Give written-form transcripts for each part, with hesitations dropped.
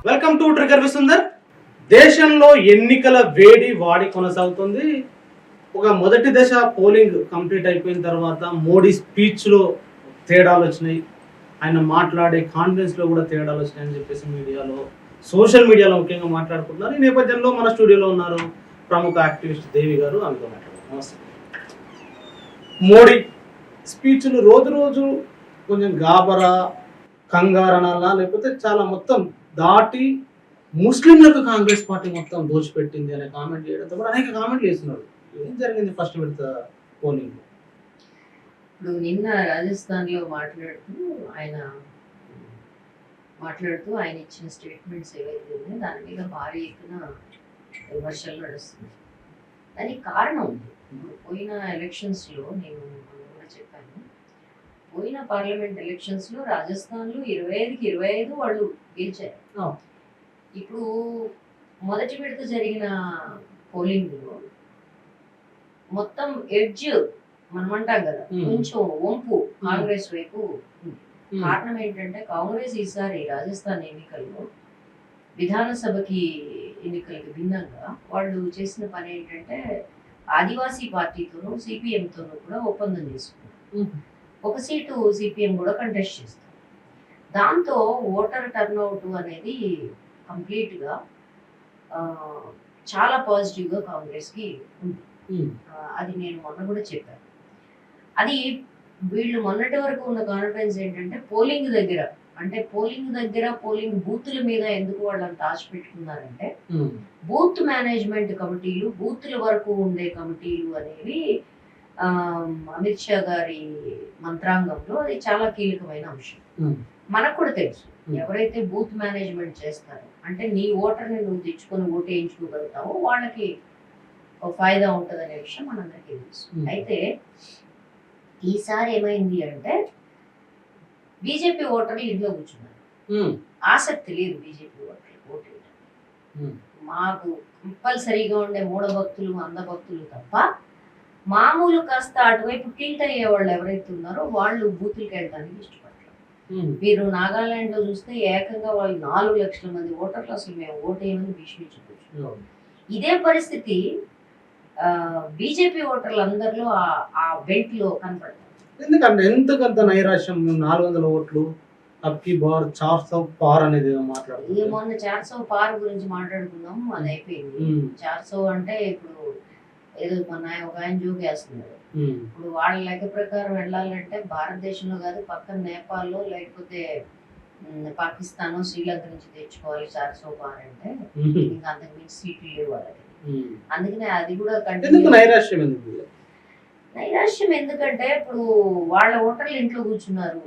Welcome to trigger విసుందర్. దేశంలో ఎన్నికల వేడి వాడి కొనసాగుతుంది. ఒక మొదటి దశ పోలింగ్ కంప్లీట్ అయిపోయిన తర్వాత మోడీ స్పీచ్లో తేడాలు వచ్చినాయి, ఆయన మాట్లాడే కాన్ఫిడెన్స్లో కూడా తేడాలు వచ్చినాయి అని చెప్పేసి మీడియాలో, సోషల్ మీడియాలో ముఖ్యంగా మాట్లాడుకుంటున్నారు. ఈ నేపథ్యంలో మన స్టూడియోలో ఉన్నారు ప్రముఖ యాక్టివిస్ట్ దేవి గారు. ఆమెతో మాట్లాడుతున్నారు. నమస్తే. మోడీ స్పీచ్లు రోజు రోజు కొంచెం గాబరా కంగారనాలా లేకపోతే చాలా మొత్తం దాటి ముస్లింలకు కాంగ్రెస్ పార్టీ మొత్తం దోచిపెట్టింది అనే కామెంట్ చేయడంతో కూడా అనేక కామెంట్లు చేస్తున్నారు. ఏం జరిగింది ఫస్ట్ విడత పోలింగ్? ఇప్పుడు నిన్న రాజస్థాన్ లో ఆయన ఇచ్చిన స్టేట్మెంట్స్ ఏవైతే ఉన్నాయో దాని మీద భారీ ఎత్తున విమర్శలు నడుస్తున్నాయి. దానికి కారణం ఉంది. ఇప్పుడు పోయిన ఎలక్షన్స్ లో నేను కూడా చెప్పాను, పోయిన పార్లమెంట్ ఎలక్షన్స్ లో రాజస్థాన్ లో 25కి 25 వాళ్ళు గెలిచారు. ఇప్పుడు మొదటి విడత జరిగిన పోలింగ్ లో మొత్తం ఎడ్జ్ మనం అంటాం కదా, కొంచెం వంపు కాంగ్రెస్ వైపు ఉంది. కారణం ఏంటంటే కాంగ్రెస్ ఈసారి రాజస్థాన్ ఎన్నికల్లో విధానసభకి ఎన్నికలకి భిన్నంగా వాళ్ళు చేసిన పని ఏంటంటే ఆదివాసీ పార్టీతోనూ సిపిఎంతోనూ కూడా ఒప్పందం చేసుకున్నారు. ఒక సీటు సిపిఎం కూడా కంటెస్ట్ చేస్తారు. దాంతో ఓటర్ టర్న్అవుట్ అనేది కంప్లీట్గా చాలా పాజిటివ్గా కాంగ్రెస్కి ఉంది. అది నేను మొన్న కూడా చెప్పాను. అది వీళ్ళు మొన్నటి వరకు ఉన్న కాన్ఫిడెన్స్ ఏంటంటే పోలింగ్ దగ్గర పోలింగ్ బూతుల మీద ఎందుకు వాళ్ళు అంత ఆశ పెట్టుకున్నారంటే బూత్ మేనేజ్మెంట్ కమిటీలు, బూత్ల వరకు ఉండే కమిటీలు అనేవి అమిత్ షా గారి మంత్రాంగంలో అది చాలా కీలకమైన అంశం. మనకు కూడా తెలుసు, ఎవరైతే బూత్ మేనేజ్మెంట్ చేస్తారో అంటే నీ ఓటర్ని నువ్వు తెచ్చుకొని ఓటు వేయించుకోగలుగుతావో వాళ్ళకి ఫాయిదా ఉంటుంది అనే విషయం మనందరికీ తెలుసు. అయితే ఈసారి ఏమైంది అంటే బీజేపీ ఓటర్లు ఇంట్లో కూర్చున్నారు. ఆసక్తి లేదు బీజేపీ ఓటర్లు ఓటు వేయడం. మాకు కంపల్సరీగా ఉండే మూఢభక్తులు, అంధభక్తులు తప్ప మామూలు కాస్త అటువైపు టిల్ట్ అయ్యే వాళ్ళు ఎవరైతే ఉన్నారో వాళ్ళు బూతులకి వెళ్ళడానికి ఇష్టపడతారు. మీరు నాగాలాండ్ లో చూస్తే ఏకంగా వాళ్ళు 4 లక్షల మంది ఓటర్లు అసలు మేము ఓటేయమని భీష్మించవచ్చు. ఇదే పరిస్థితి బీజేపీ ఓటర్లు అందరిలో ఆ బెల్ట్ లో కనపడతారు. ఎందుకంటే ఎంతకంత నైరాశ్యం? 400 ఓట్లు అబ్కి బార్ 400 పార్ అనేది మాట్లాడుతుంది. మొన్న 400 పార్ గురించి మాట్లాడుకున్నాం, అది అయిపోయింది. 400 అంటే ఇప్పుడు ఏదో మన ఒక ఆయన జోకేస్తున్నాడు. ఇప్పుడు వాళ్ళ లెక్క ప్రకారం వెళ్ళాలంటే భారతదేశంలో కాదు, పక్కన నేపాల్లో లేకపోతే పాకిస్తాన్, శ్రీలంక నుంచి తెచ్చుకోవాలి 400 పార్ అంటే. ఇంకా అంతకు మించి సీట్లు లేవు వాళ్ళకి. అందుకనే అది కూడా నైరాశ్యం ఎందుకంటే ఇప్పుడు వాళ్ళ ఓటర్లు ఇంట్లో కూర్చున్నారు,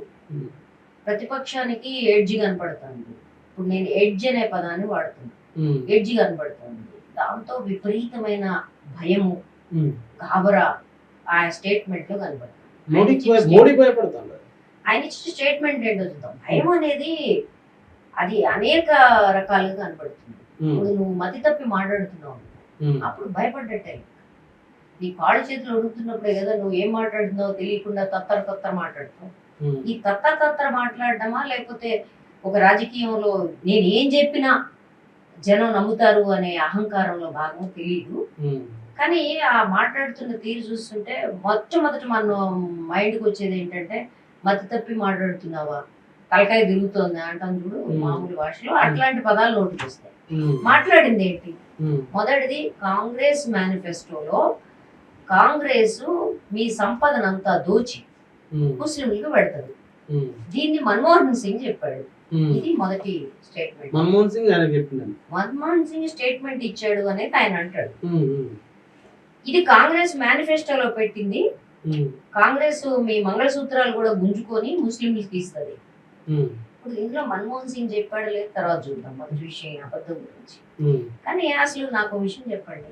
ప్రతిపక్షానికి ఎడ్జ్ కనపడుతుంది. ఇప్పుడు నేను ఎడ్జ్ అనే పదాన్ని వాడుతున్నాను, ఎడ్జ్ కనపడుతుంది. దాంతో విపరీతమైన భయము, గాబరా ఆ స్టేట్మెంట్ లో కనపడుతుంది. ఆయన ఇచ్చిన స్టేట్మెంట్ ఏంటో చూద్దాం. భయం అనేది అది అనేక రకాలుగా కనపడుతుంది. ఇప్పుడు నువ్వు మతి తప్పి మాట్లాడుతున్నావు, అప్పుడు భయపడ్డట్టే. నీ కాళ్ళు చేతులు ఉడుకుతున్నప్పుడే కదా నువ్వు ఏం మాట్లాడుతున్నావు తెలియకుండా తత్తర మాట్లాడుతావు. ఈ తత్తర మాట్లాడటమా లేకపోతే ఒక రాజకీయంలో నేను ఏం చెప్పినా జనం నమ్ముతారు అనే అహంకారంలో భాగం తెలియదు. కానీ ఆ మాట్లాడుతున్న తీరు చూస్తుంటే మొట్టమొదటి మన మైండ్కి వచ్చేది ఏంటంటే మతి తప్పి మాట్లాడుతున్నావా, తలకాయ తిరుగుతోంది అంటాం చూడు మామూలు భాషలో, అట్లాంటి పదాలు నోటికి వస్తాయి. మాట్లాడింది ఏంటి? మొదటిది కాంగ్రెస్ మేనిఫెస్టోలో కాంగ్రెస్ మీ సంపదనంతా దోచి ముస్లింలకు పెడతారు, దీన్ని మన్మోహన్ సింగ్ చెప్పాడు. ఇది మొదటి స్టేట్మెంట్. మన్మోహన్ సింగ్ స్టేట్మెంట్ ఇచ్చాడు అనేది ఆయన అంటాడు. ఇది కాంగ్రెస్ మేనిఫెస్టోలో పెట్టింది. కాంగ్రెస్ మీ మంగళసూత్రాలు కూడా గుంజుకొని ముస్లింలకు ఇస్తుంది. ఇప్పుడు ఇందులో మన్మోహన్ సింగ్ చెప్పాడు లేదు, తర్వాత చూద్దాం మొదటి విషయం అబద్ధం గురించి. కానీ అసలు నాకు విషయం చెప్పండి,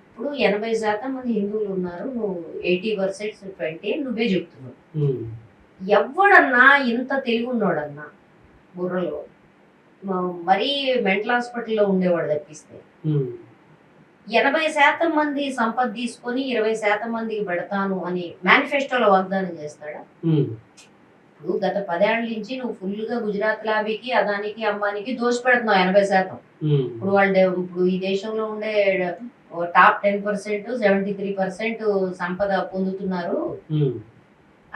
ఇప్పుడు 80% మంది హిందువులు ఉన్నారు, నువ్వు 80% నువ్వే చెప్తున్నావు. ఎవడన్నా ఇంత తెలివి ఉన్నాడన్నా బుర్రలో మరీ మెంటల్ హాస్పిటల్లో ఉండేవాడు తప్పిస్తే 80% మంది సంపద తీసుకొని 20% మందికి పెడతాను అని మేనిఫెస్టోలో వాగ్దానం చేస్తాడా? ఇప్పుడు గత 10 ఏళ్ల నుంచి నువ్వు ఫుల్ గా గుజరాత్ లాబీకి, అదానికి, అంబానీకి దోషపెడుతున్నావు 80%. ఇప్పుడు ఇప్పుడు ఈ దేశంలో ఉండే టాప్ 10% 73% సంపద పొందుతున్నారు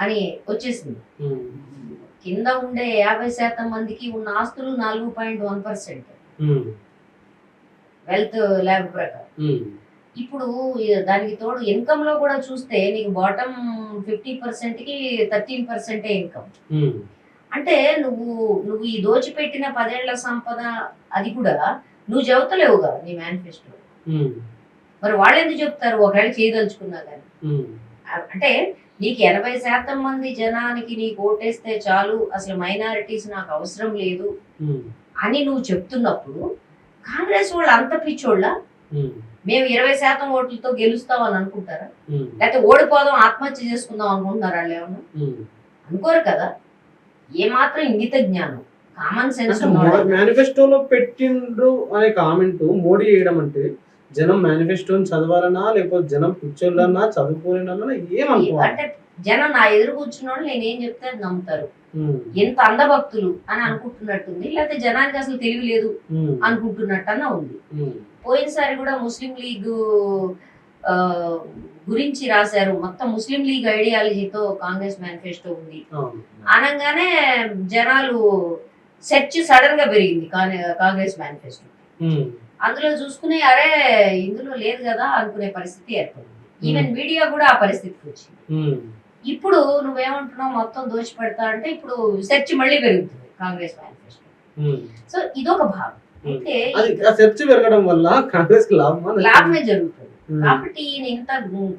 అని వచ్చేసింది. కింద ఉండే 50% మందికి ఉన్న ఆస్తులు 4.1% వెల్త్ ల్యాబ్ ప్రకారం. ఇప్పుడు దానికి తోడు ఇన్కమ్ లో కూడా చూస్తే నీకు బాటమ్ 50% కి 13% ఇన్కమ్. అంటే నువ్వు ఈ దోచిపెట్టిన 10 ఏళ్ల సంపద అది కూడా నువ్వు చెబుతలేవుగా నీ మేనిఫెస్టో. మరి వాళ్ళు ఎందుకు చెప్తారు ఒకవేళ చేయదలుచుకున్నా కానీ? అంటే నీకు 80% మంది జనానికి నీకు ఓటేస్తే చాలు, అసలు మైనారిటీస్ నాకు అవసరం లేదు అని నువ్వు చెప్తున్నప్పుడు కాంగ్రెస్ వాళ్ళు అంత పిచ్చోళ్ళ? మేము 20% ఓట్లతో గెలుస్తాం అని అనుకుంటారా? లేకపోతే ఓడిపోదాం ఆత్మహత్య చేసుకుందాం అనుకుంటున్నారా? వాళ్ళు ఏమన్నా అనుకోరు కదా. ఏమాత్రం ఇంగిత జ్ఞానం, కామన్ సెన్స్ మేనిఫెస్టోలో పెట్టిండ్రు అనే కామెంట్ మోడీ చేయడం అంటే జనం మేనిఫెస్టోని చదవాలన్నా లేకపోతే జనం పిచ్చోళ్ళన్నా చదువుకోలేనన్నా ఏమనుకో అంటే జనం నా ఎదురు కూర్చున్న వాళ్ళు నేనేం చెప్తే అది నమ్ముతారు. ఎంత అందభక్తులు అని అనుకుంటున్నట్టుంది, లేకపోతే జనానికి అసలు తెలివి లేదు అనుకుంటున్నట్టన్నా ఉంది. పోయినసారి కూడా ముస్లిం లీగ్ గురించి రాశారు. మొత్తం ముస్లిం లీగ్ ఐడియాలజీతో కాంగ్రెస్ మేనిఫెస్టో ఉంది అనగానే జనాలు సెర్చ్ సడన్ గా పెరిగింది కాంగ్రెస్ మేనిఫెస్టో. అందులో చూసుకునే అరే ఇందులో లేదు కదా అనుకునే పరిస్థితి ఏర్పడింది. ఈవెన్ మీడియా కూడా ఆ పరిస్థితికి వచ్చింది. ఇప్పుడు నువ్వేమంటున్నావు మొత్తం దోషి పెడతా అంటే ఇప్పుడు సెర్చ్ మళ్ళీ పెరుగుతుంది కాంగ్రెస్ మేనిఫెస్టో. సో ఇదొక భాగం. అయితే సెర్చ్ పెరగడం వల్ల కాంగ్రెస్ లాభమే జరుగుతుంది. కాబట్టి ఈయన ఇంత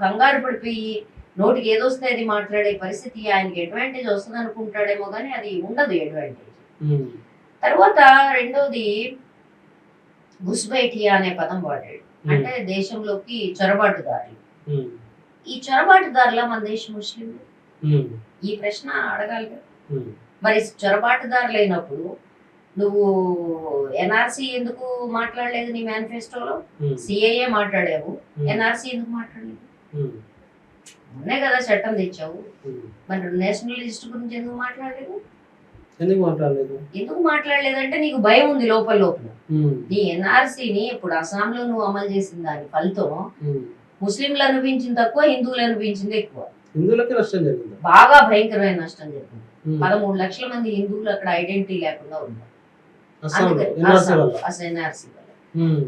కంగారు పడిపోయి నోటికి ఏదొస్తే అది మాట్లాడే పరిస్థితి, ఆయనకి అడ్వాంటేజ్ వస్తుంది అనుకుంటాడేమో కానీ అది ఉండదు అడ్వాంటేజ్. తర్వాత రెండోది గుస్బైఠియా అనే పదం వాడాడు. అంటే దేశంలోకి చొరబాటుదారులు. ఈ చొరబాటుదారుల మన దేశం ముస్లింలు? ఈ ప్రశ్న అడగాలి కదా. మరి చొరబాటుదారులు అయినప్పుడు నువ్వు ఎన్ఆర్సీ ఎందుకు మాట్లాడలేదు నీ మేనిఫెస్టోలో? సిఏఏ మాట్లాడావు, ఎన్ఆర్సీ ఎందుకు మాట్లాడలేదు? మొన్నే కదా చట్టం తెచ్చావు. మరి నేషనలిస్ట్ గురించి ఎందుకు మాట్లాడలేదు? ఎందుకు మాట్లాడలేదంటే నీకు భయం ఉంది లోపల. నీ ఎన్ఆర్సీని ఇప్పుడు అస్సాంలో నువ్వు అమలు చేసిన దాని ఫలితం ముస్లింలు అనిపించింది తక్కువ, హిందువులు అనిపించింది ఎక్కువ. హిందువులకి నష్టం జరిగింది, బాగా భయంకరమైన నష్టం జరిగింది. 13 లక్షల మంది హిందువులు అక్కడ ఐడెంటిటీ లేకుండా ఉన్నారు ఎన్ఆర్సీ వల్ల.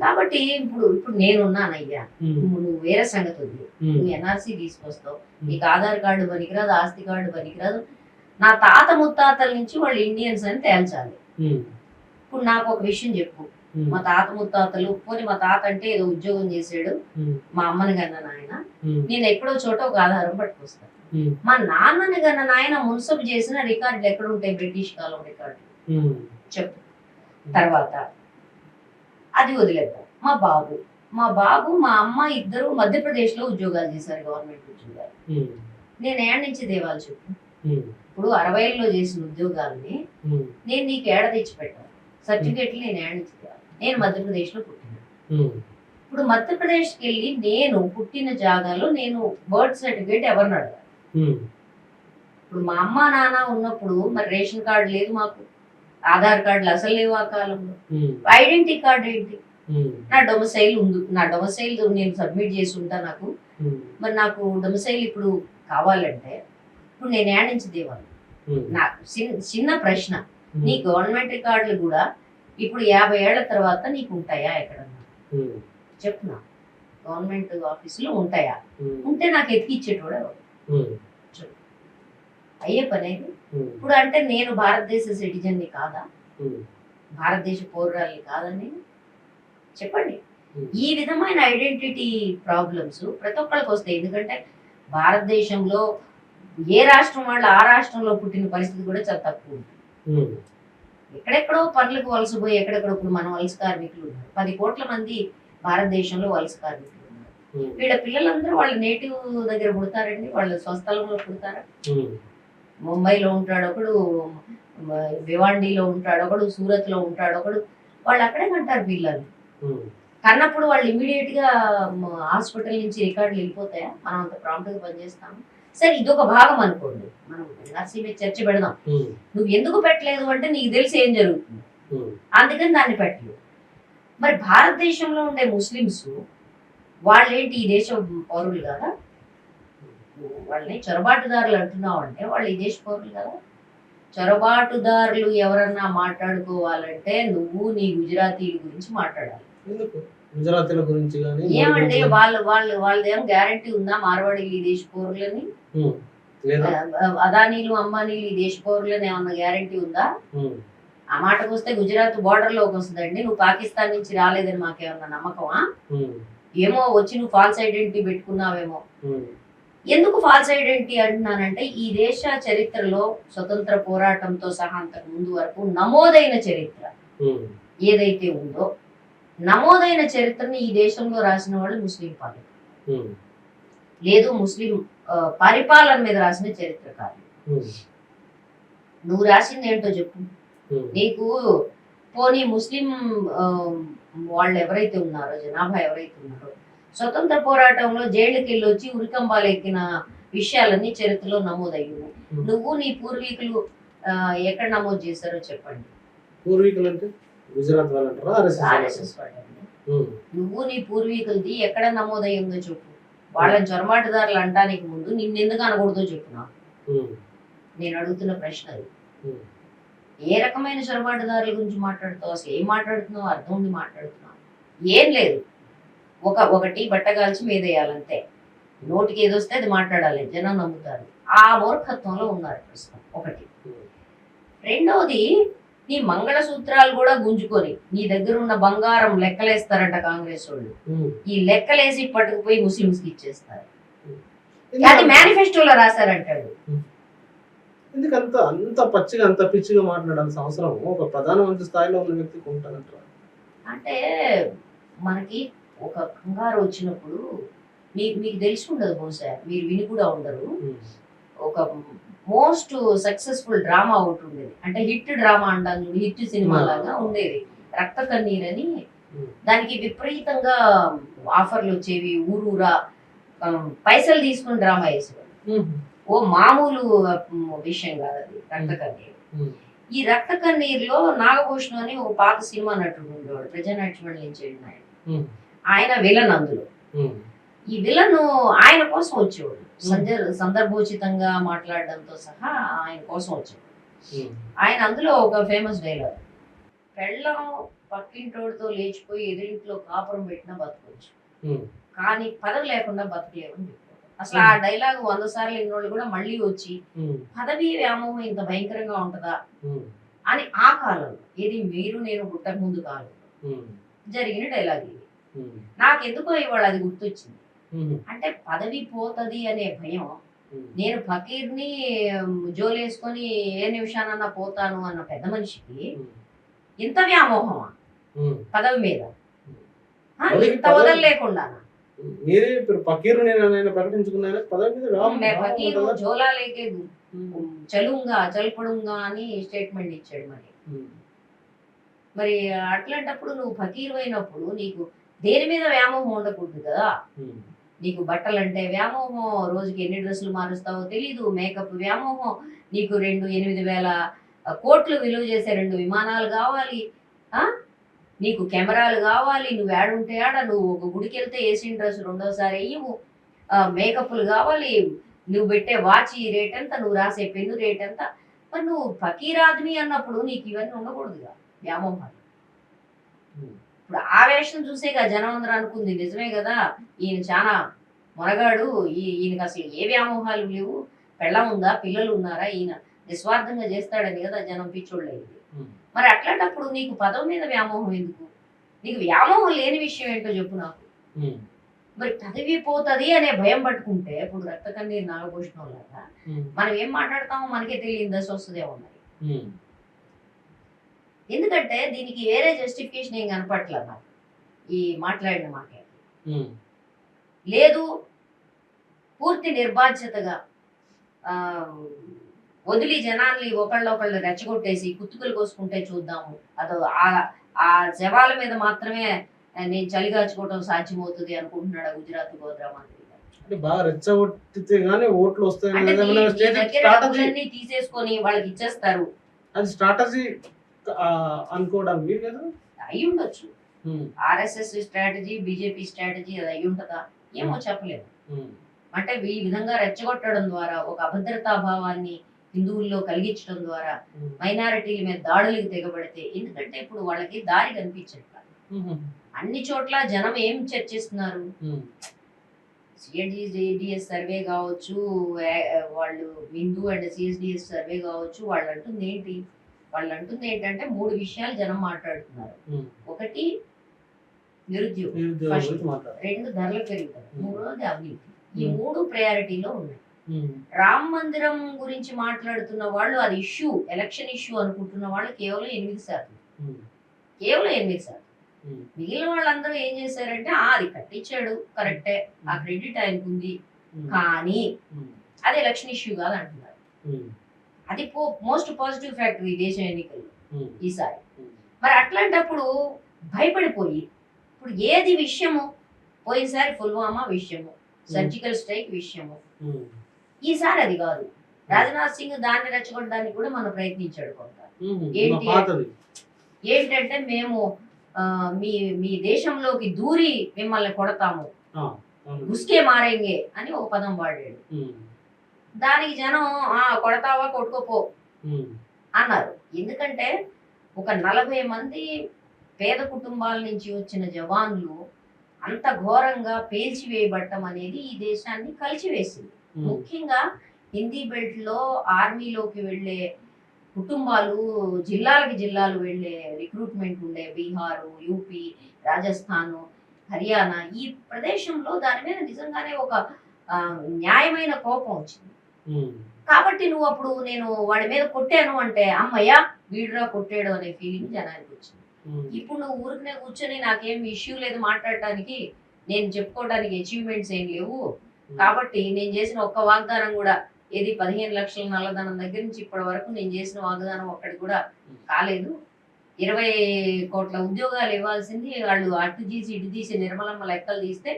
కాబట్టి ఇప్పుడు నేనున్నానయ్యా, నువ్వు వేరే సంగతి ఉంది. నువ్వు ఎన్ఆర్సీ తీసుకొస్తావు, నీకు ఆధార్ కార్డు పనికిరాదు, ఆస్తి కార్డు పనికిరాదు. నా తాత ముత్తాతల నుంచి వాళ్ళు ఇండియన్స్ అని తేల్చాలి. ఇప్పుడు నాకు ఒక విషయం చెప్పు, మా తాత ముత్తాతలు పోనీ మా తాత అంటే ఏదో ఉద్యోగం చేసాడు, మా అమ్మని కన్నా నాయన, నేను ఎక్కడో చోట ఒక ఆధారం పట్టుకొస్తాను. మా నాన్నని కన్నా నాయన మున్సబ్ చేసిన రికార్డులు ఎక్కడ ఉంటాయి? బ్రిటిష్ కాలం రికార్డులు చెప్పు. తర్వాత అది వదిలేద్దాం. మా బాబు మా అమ్మ ఇద్దరు మధ్యప్రదేశ్ లో ఉద్యోగాలు చేశారు, గవర్నమెంట్ ఉద్యోగాలు. నేను ఏడు నుంచి దేవాలి చెప్పు. ఇప్పుడు 60లో చేసిన ఉద్యోగాలని నేను నీకు ఏడ తెచ్చి పెట్టాను సర్టిఫికేట్లు. నేను ఏడు నుంచి తేవాలి? నేను మధ్యప్రదేశ్ లో పుట్టిన. ఇప్పుడు మధ్యప్రదేశ్కి వెళ్ళి నేను పుట్టిన జాగాలో నేను బర్త్ సర్టిఫికేట్ ఎవరిని అడగాలి? ఇప్పుడు మా అమ్మ నాన్న ఉన్నప్పుడు మరి రేషన్ కార్డు లేదు మాకు, ఆధార్ కార్డులు అసలు లేవు ఆ కాలంలో. ఐడెంటిటీ కార్డు ఏంటి? నా డొమసైల్ ఉంది, నా డొమసైల్ నేను సబ్మిట్ చేసి ఉంటా నాకు. మరి నాకు డొమసైల్ ఇప్పుడు కావాలంటే ఇప్పుడు నేను ఏడ నుంచి తేవాలి? నాకు చిన్న ప్రశ్న, నీ గవర్నమెంట్ రికార్డులు కూడా ఇప్పుడు 50 ఏళ్ల తర్వాత నీకు ఉంటాయా ఎక్కడన్నా? చెప్తున్నా, గవర్నమెంట్ ఆఫీసులో ఉంటాయా? ఉంటే నాకు ఎతికిచ్చేటోడే చెప్పు. అయ్యే పనేది. ఇప్పుడు అంటే నేను భారతదేశ సిటిజన్ని కాదా? భారతదేశ పౌరురాల్ని కాదా నేను? చెప్పండి. ఈ విధమైన ఐడెంటిటీ ప్రాబ్లమ్స్ ప్రతి ఒక్కరికి వస్తాయి. ఎందుకంటే భారతదేశంలో ఏ రాష్ట్రం వాళ్ళు ఆ రాష్ట్రంలో పుట్టిన పరిస్థితి కూడా చాలా తక్కువ ఉంటుంది. ఎక్కడెక్కడో పనులకు వలసపోయి ఎక్కడెక్కడో ఇప్పుడు మన వలస కార్మికులు ఉన్నారు. 10 కోట్ల మంది భారతదేశంలో వలస కార్మికులు ఉన్నారు. వీళ్ళ పిల్లలందరూ వాళ్ళ నేటివ్ దగ్గర పుడతారండి, వాళ్ళ స్వస్థలంలో పుడతారా? ముంబైలో ఉంటాడు ఒకడు, భివాండీలో ఉంటాడు ఒకడు, సూరత్ లో ఉంటాడు ఒకడు. వాళ్ళు అక్కడే కంటారు పిల్లలు. కన్నప్పుడు వాళ్ళు ఇమీడియట్ గా హాస్పిటల్ నుంచి రికార్డులు వెళ్ళిపోతాయా? మనం అంత ప్రాంప్ట్ గా పనిచేస్తాము. సరే ఇదొక భాగం అనుకోండి, మనం ఎన్ఆర్సీ మీద చర్చ పెడదాం. నువ్వు ఎందుకు పెట్టలేదు అంటే నీకు తెలిసి ఏం జరుగుతుంది, అందుకని దాన్ని పెట్టలేదు. మరి భారతదేశంలో ఉండే ముస్లిమ్స్ వాళ్ళేంటి ఈ దేశ పౌరులు కదా, వాళ్ళని చొరబాటుదారులు అంటున్నావు అంటే వాళ్ళు ఈ దేశ పౌరులు కదా. చొరబాటుదారులు ఎవరన్నా మాట్లాడుకోవాలంటే నువ్వు నీ గుజరాతీల గురించి మాట్లాడాలి. గుజరాతీల గురించి ఏమంటే వాళ్ళదేం గ్యారంటీ ఉందా మార్వాడీలు ఈ దేశ పౌరులని, అదానీలు అంబానీలు ఈ దేశ పౌరులని ఏమన్నా గ్యారంటీ ఉందా? ఆ మాటకు వస్తే గుజరాత్ బోర్డర్ లోకి వస్తుందండి, నువ్వు పాకిస్తాన్ నుంచి రాలేదని మాకేమన్నా నమ్మకమా? ఏమో వచ్చి నువ్వు ఫాల్స్ ఐడెంటిటీ పెట్టుకున్నావేమో. ఎందుకు ఫాల్స్ ఐడెంటిటీ అంటున్నానంటే ఈ దేశ చరిత్రలో స్వతంత్ర పోరాటంతో సహా అంతకు ముందు వరకు నమోదైన చరిత్ర ఏదైతే ఉందో, నమోదైన చరిత్రని ఈ దేశంలో రాసిన వాళ్ళు ముస్లిం పాలకులు, లేదు ముస్లిం పరిపాలన మీద రాసిన చరిత్ర కాదు. నువ్వు రాసింది ఏంటో చెప్పు. నీకు పోనీ ముస్లిం వాళ్ళు ఎవరైతే ఉన్నారో, జనాభా ఎవరైతే ఉన్నారో, స్వతంత్ర పోరాటంలో జైలుకి వెళ్ళి వచ్చి ఉరికంబాలు ఎక్కిన విషయాలన్నీ చరిత్రలో నమోదయ్యాయి. నువ్వు నీ పూర్వీకులు ఎక్కడ నమోదు చేశారో చెప్పండి. పూర్వీకులు అంటే గుజరాత్ ఆర్ఎస్ఎస్ వాళ్ళండి. నువ్వు నీ పూర్వీకులది ఎక్కడ నమోదయ్యిందో చెప్పు. వాళ్ళని చొరబాటుదారులు అంటానికి ముందు నిన్నెందుకు అనకూడదో చెప్పు నాకు. నేను అడుగుతున్న ప్రశ్న అది. ఏ రకమైన చొరబాటుదారుల గురించి మాట్లాడుతావు, అసలు ఏం మాట్లాడుతున్నావు, అర్థం ఉండి మాట్లాడుతున్నావు? ఏం లేదు, ఒకటి బట్టగాల్చి మీదేయాలంతే, నోటికి ఏదొస్తే అది మాట్లాడాలి, జనం నమ్ముతారు. ఆ మూర్ఖత్వంలో ఉన్నారు ప్రస్తుతం. ఒకటి. రెండవది, నీ మంగళసూత్రాలు కూడా గుంజుకొని నీ దగ్గర ఉన్న బంగారం లెక్కలేస్తారంట కాంగ్రెస్ వాళ్ళు. ఈ లెక్కలేసి పట్టుకుపోయి ముస్లింస్ కి ఇచ్చేస్తారు. అది మేనిఫెస్టోలో రాశారంటాడు. ఎందుకంత అంత పచ్చిగా అంత పిచ్చిగా మాట్లాడాల్సిన అవసరం ఒక ప్రధానమంత్రి స్థాయిలో ఉన్న వ్యక్తికి ఉంటానంట. అంటే మనకి ఒక కంగారు వచ్చినప్పుడు మీకు తెలిసి ఉండదు, బహుశా మీరు విని కూడా ఉండరు. ఒక మోస్ట్ సక్సెస్ఫుల్ డ్రామా ఒకటి ఉండేది, అంటే హిట్ డ్రామా అంటాను, హిట్ సినిమా లాగా ఉండేది, రక్త కన్నీర్ అని. దానికి విపరీతంగా ఆఫర్లు వచ్చేవి, ఊరూరా పైసలు తీసుకుని డ్రామా వేసేవాళ్ళు. ఓ మామూలు విషయం కాదు అది రక్త కన్నీరు. ఈ రక్త కన్నీరులో నాగభూషణం అని ఒక పాత సినిమా నటుడు ఉండేవాడు, ప్రజానాట్య మండలి నుంచి వెళ్ళిన ఆయన విలన్. అందులో ఈ విలన్ ఆయన కోసం వచ్చేవాడు, సందర్భోచితంగా మాట్లాడడంతో సహా ఆయన కోసం వచ్చేవాడు. ఆయన అందులో ఒక ఫేమస్ డైలాగ్, పెళ్ళం పక్కింటోడితో లేచిపోయి ఎదురింట్లో కాపురం పెట్టినా బతకొచ్చు, కానీ పదవి లేకుండా బతకలేవని చెప్పారు. అసలు ఆ డైలాగ్ 100 సార్లు ఇన్నోళ్ళు కూడా మళ్ళీ వచ్చి పదవి వ్యామోహం ఇంత భయంకరంగా ఉంటదా అని ఆ కాలంలో, ఇది మీరు నేను పుట్టక ముందు కాలంలో జరిగిన డైలాగ్ ఇది. నాకెందుకో ఇవాళ అది గుర్తొచ్చింది. అంటే పదవి పోతది అనే భయం, నేను ఫకీర్ని జోలేసుకొని ఏ నిమిషానన్నా పోతాను అన్న పెద్ద మనిషికి ఇంత వ్యామోహమా పదవి మీద, ఇంత వదలలేకుండా. మీరే ఇప్పుడు ఫకీరు నేను ప్రకటించుకున్నాను, పదవి మీద ఫకీరు జోలా లేకేదు చల్పడుంగా అని స్టేట్మెంట్ ఇచ్చాడు. మరి అట్లాంటప్పుడు నువ్వు ఫకీరు అయినప్పుడు నీకు దేని మీద వ్యామోహం ఉండకూడదు కదా. నీకు బట్టలంటే వ్యామోహం, రోజుకి ఎన్ని డ్రెస్సులు మారుస్తావో తెలీదు, మేకప్ వ్యామోహం, నీకు 8,000 కోట్లు విలువ చేసే 2 విమానాలు కావాలి, నీకు కెమెరాలు కావాలి, నువ్వు ఏడుంటే ఆడ, నువ్వు ఒక గుడికి వెళ్తే వేసిన డ్రెస్ 2వసారి వేయవు, మేకప్లు కావాలి, నువ్వు పెట్టే వాచ్ రేట్ ఎంత, నువ్వు రాసే పెన్ను రేట్ ఎంత. మరి నువ్వు ఫకీరాద్మి అన్నప్పుడు నీకు ఇవన్నీ ఉండకూడదుగా వ్యామోహాలు. ఇప్పుడు ఆ వేషం చూసేగా జనం అందరూ అనుకుంది నిజమే కదా, ఈయన చాలా మొనగాడు, ఈయనకి అసలు ఏ వ్యామోహాలు లేవు, పెళ్ళం ఉందా, పిల్లలు ఉన్నారా, ఈయన నిస్వార్థంగా చేస్తాడని కదా జనం పిచ్చోళ్ళు అయింది. మరి అట్లాంటప్పుడు నీకు పదవి మీద వ్యామోహం ఎందుకు? నీకు వ్యామోహం లేని విషయం ఏంటో చెప్పు నాకు. మరి పదవి పోతుంది అనే భయం పట్టుకుంటే ఇప్పుడు రక్త కన్నీరు నాగభూషణం లాగా మనం ఏం మాట్లాడతామో మనకే తెలియని దశ వస్తుందేమో మరి. ఎందుకంటే దీనికి వేరే జస్టిఫికేషన్ ఏం కనపట్లేదు నాకు ఈ మాట్లాడిన మాకే. లేదు, పూర్తి నిర్బాధ్యతగా వదిలి జనాల్ని ఒకళ్ళొకళ్ళు రెచ్చగొట్టేసి కుత్తుకలు కోసుకుంటే చూద్దాము, అదో ఆ శవాల మీద మాత్రమే నేను చలిగాచుకోవడం సాధ్యమవుతుంది అనుకుంటున్నాడు గుజరాత్ గోద్రా మంత్రి. అంటే బాగా రెచ్చగొట్టితే గానీ ఓట్లు వస్తాయని అంటే ఏదైనా నీ స్ట్రాటజీ దగ్గర డబ్బులన్నీ తీసేసుకొని వాళ్ళకి ఇచ్చేస్తారు అది స్ట్రాటజీ అనుకోవడానికి వీలు లేదా? అయి ఉండొచ్చు. ఆర్ఎస్ఎస్ స్ట్రాటజీ, బీజేపీ స్ట్రాటజీ అది అయి ఉంటదా ఏమో చెప్పలేము. అంటే ఈ విధంగా రెచ్చగొట్టడం ద్వారా ఒక అభద్రతా భావాన్ని హిందువుల్లో కలిగించడం ద్వారా మైనారిటీల మీద దాడులకు తెగబడితే, ఎందుకంటే ఇప్పుడు వాళ్ళకి దారి కనిపించట్ల. అన్ని చోట్ల జనం ఏం చర్చిస్తున్నారు, సిఎస్డిఎస్ సర్వే కావచ్చు, వాళ్ళు హిందూ అండ్ సిఎస్డిఎస్ సర్వే కావచ్చు, వాళ్ళు అంటుంది ఏంటంటే 3 విషయాలు జనం మాట్లాడుతున్నారు. ఒకటి నిరుద్యోగం, 2 ధరలు పెరుగుతాయి, 3వది అవినీతి. ఈ 3 ప్రయారిటీలో ఉన్నాయి. రామ మందిరం గురించి మాట్లాడుతున్న వాళ్ళు అది ఇష్యూ, ఎలక్షన్ ఇష్యూ అనుకుంటున్న వాళ్ళు కేవలం 8%. కేవలం 8%. మిగిలిన వాళ్ళందరూ ఏం చేశారంటే అది కట్టించాడు కరెక్టే, ఆ క్రెడిట్ ఆయనకు ఉంది, కానీ అది ఎలక్షన్ ఇష్యూ కాదు అంటున్నారు. అది మోస్ట్ పాజిటివ్ ఫ్యాక్టర్ ఈ దేశ ఎన్నికల్లో ఈసారి. మరి అట్లాంటప్పుడు భయపడిపోయి ఇప్పుడు ఏది విషయము, పోయినసారి పుల్వామా విషయము, సర్జికల్ స్ట్రైక్ విషయము, ఈసారి అది కాదు. రాజ్నాథ్ సింగ్ దాన్ని రెచ్చగొట్టడానికి కూడా మనం ప్రయత్నించాడు కొంత. ఏంటంటే మేము మీ దేశంలోకి దూరి మిమ్మల్ని కొడతాము, గుస్కే మారేంగే అని ఒక పదం వాడాడు. దానికి జనం కొడతావా కొట్టుకోపో అన్నారు. ఎందుకంటే ఒక 40 మంది పేద కుటుంబాల నుంచి వచ్చిన జవాన్లు అంత ఘోరంగా పేల్చివేయబడటం అనేది ఈ దేశాన్ని కలిచివేసింది. ముఖ్యంగా హిందీ బెల్ట్ లో ఆర్మీలోకి వెళ్లే కుటుంబాలు, జిల్లాలు వెళ్లే రిక్రూట్మెంట్ ఉండే బీహారు, యూపీ, రాజస్థాన్, హర్యానా, ఈ ప్రదేశంలో దాని మీద నిజంగానే ఒక న్యాయమైన కోపం వచ్చింది. కాబట్టి నువ్వు అప్పుడు నేను వాడి మీద కొట్టాను అంటే అమ్మయ్యా వీడురా కొట్టాడు అనే ఫీలింగ్ జనానికి వచ్చింది. ఇప్పుడు నువ్వు ఊరికనే కూర్చొని నాకేం ఇష్యూ లేదు మాట్లాడటానికి, నేను చెప్పుకోవడానికి అచీవ్మెంట్స్ ఏం లేవు, కాబట్టి నేను చేసిన ఒక్క వాగ్దానం కూడా, ఏది 15 లక్షల నల్లధనం దగ్గర నుంచి ఇప్పటి వరకు నేను చేసిన వాగ్దానం ఒక్కటి కూడా కాలేదు, 20 కోట్ల ఉద్యోగాలు ఇవ్వాల్సింది వాళ్ళు అటు తీసి ఇటు తీసి నిర్మలమ్మ లెక్కలు తీస్తే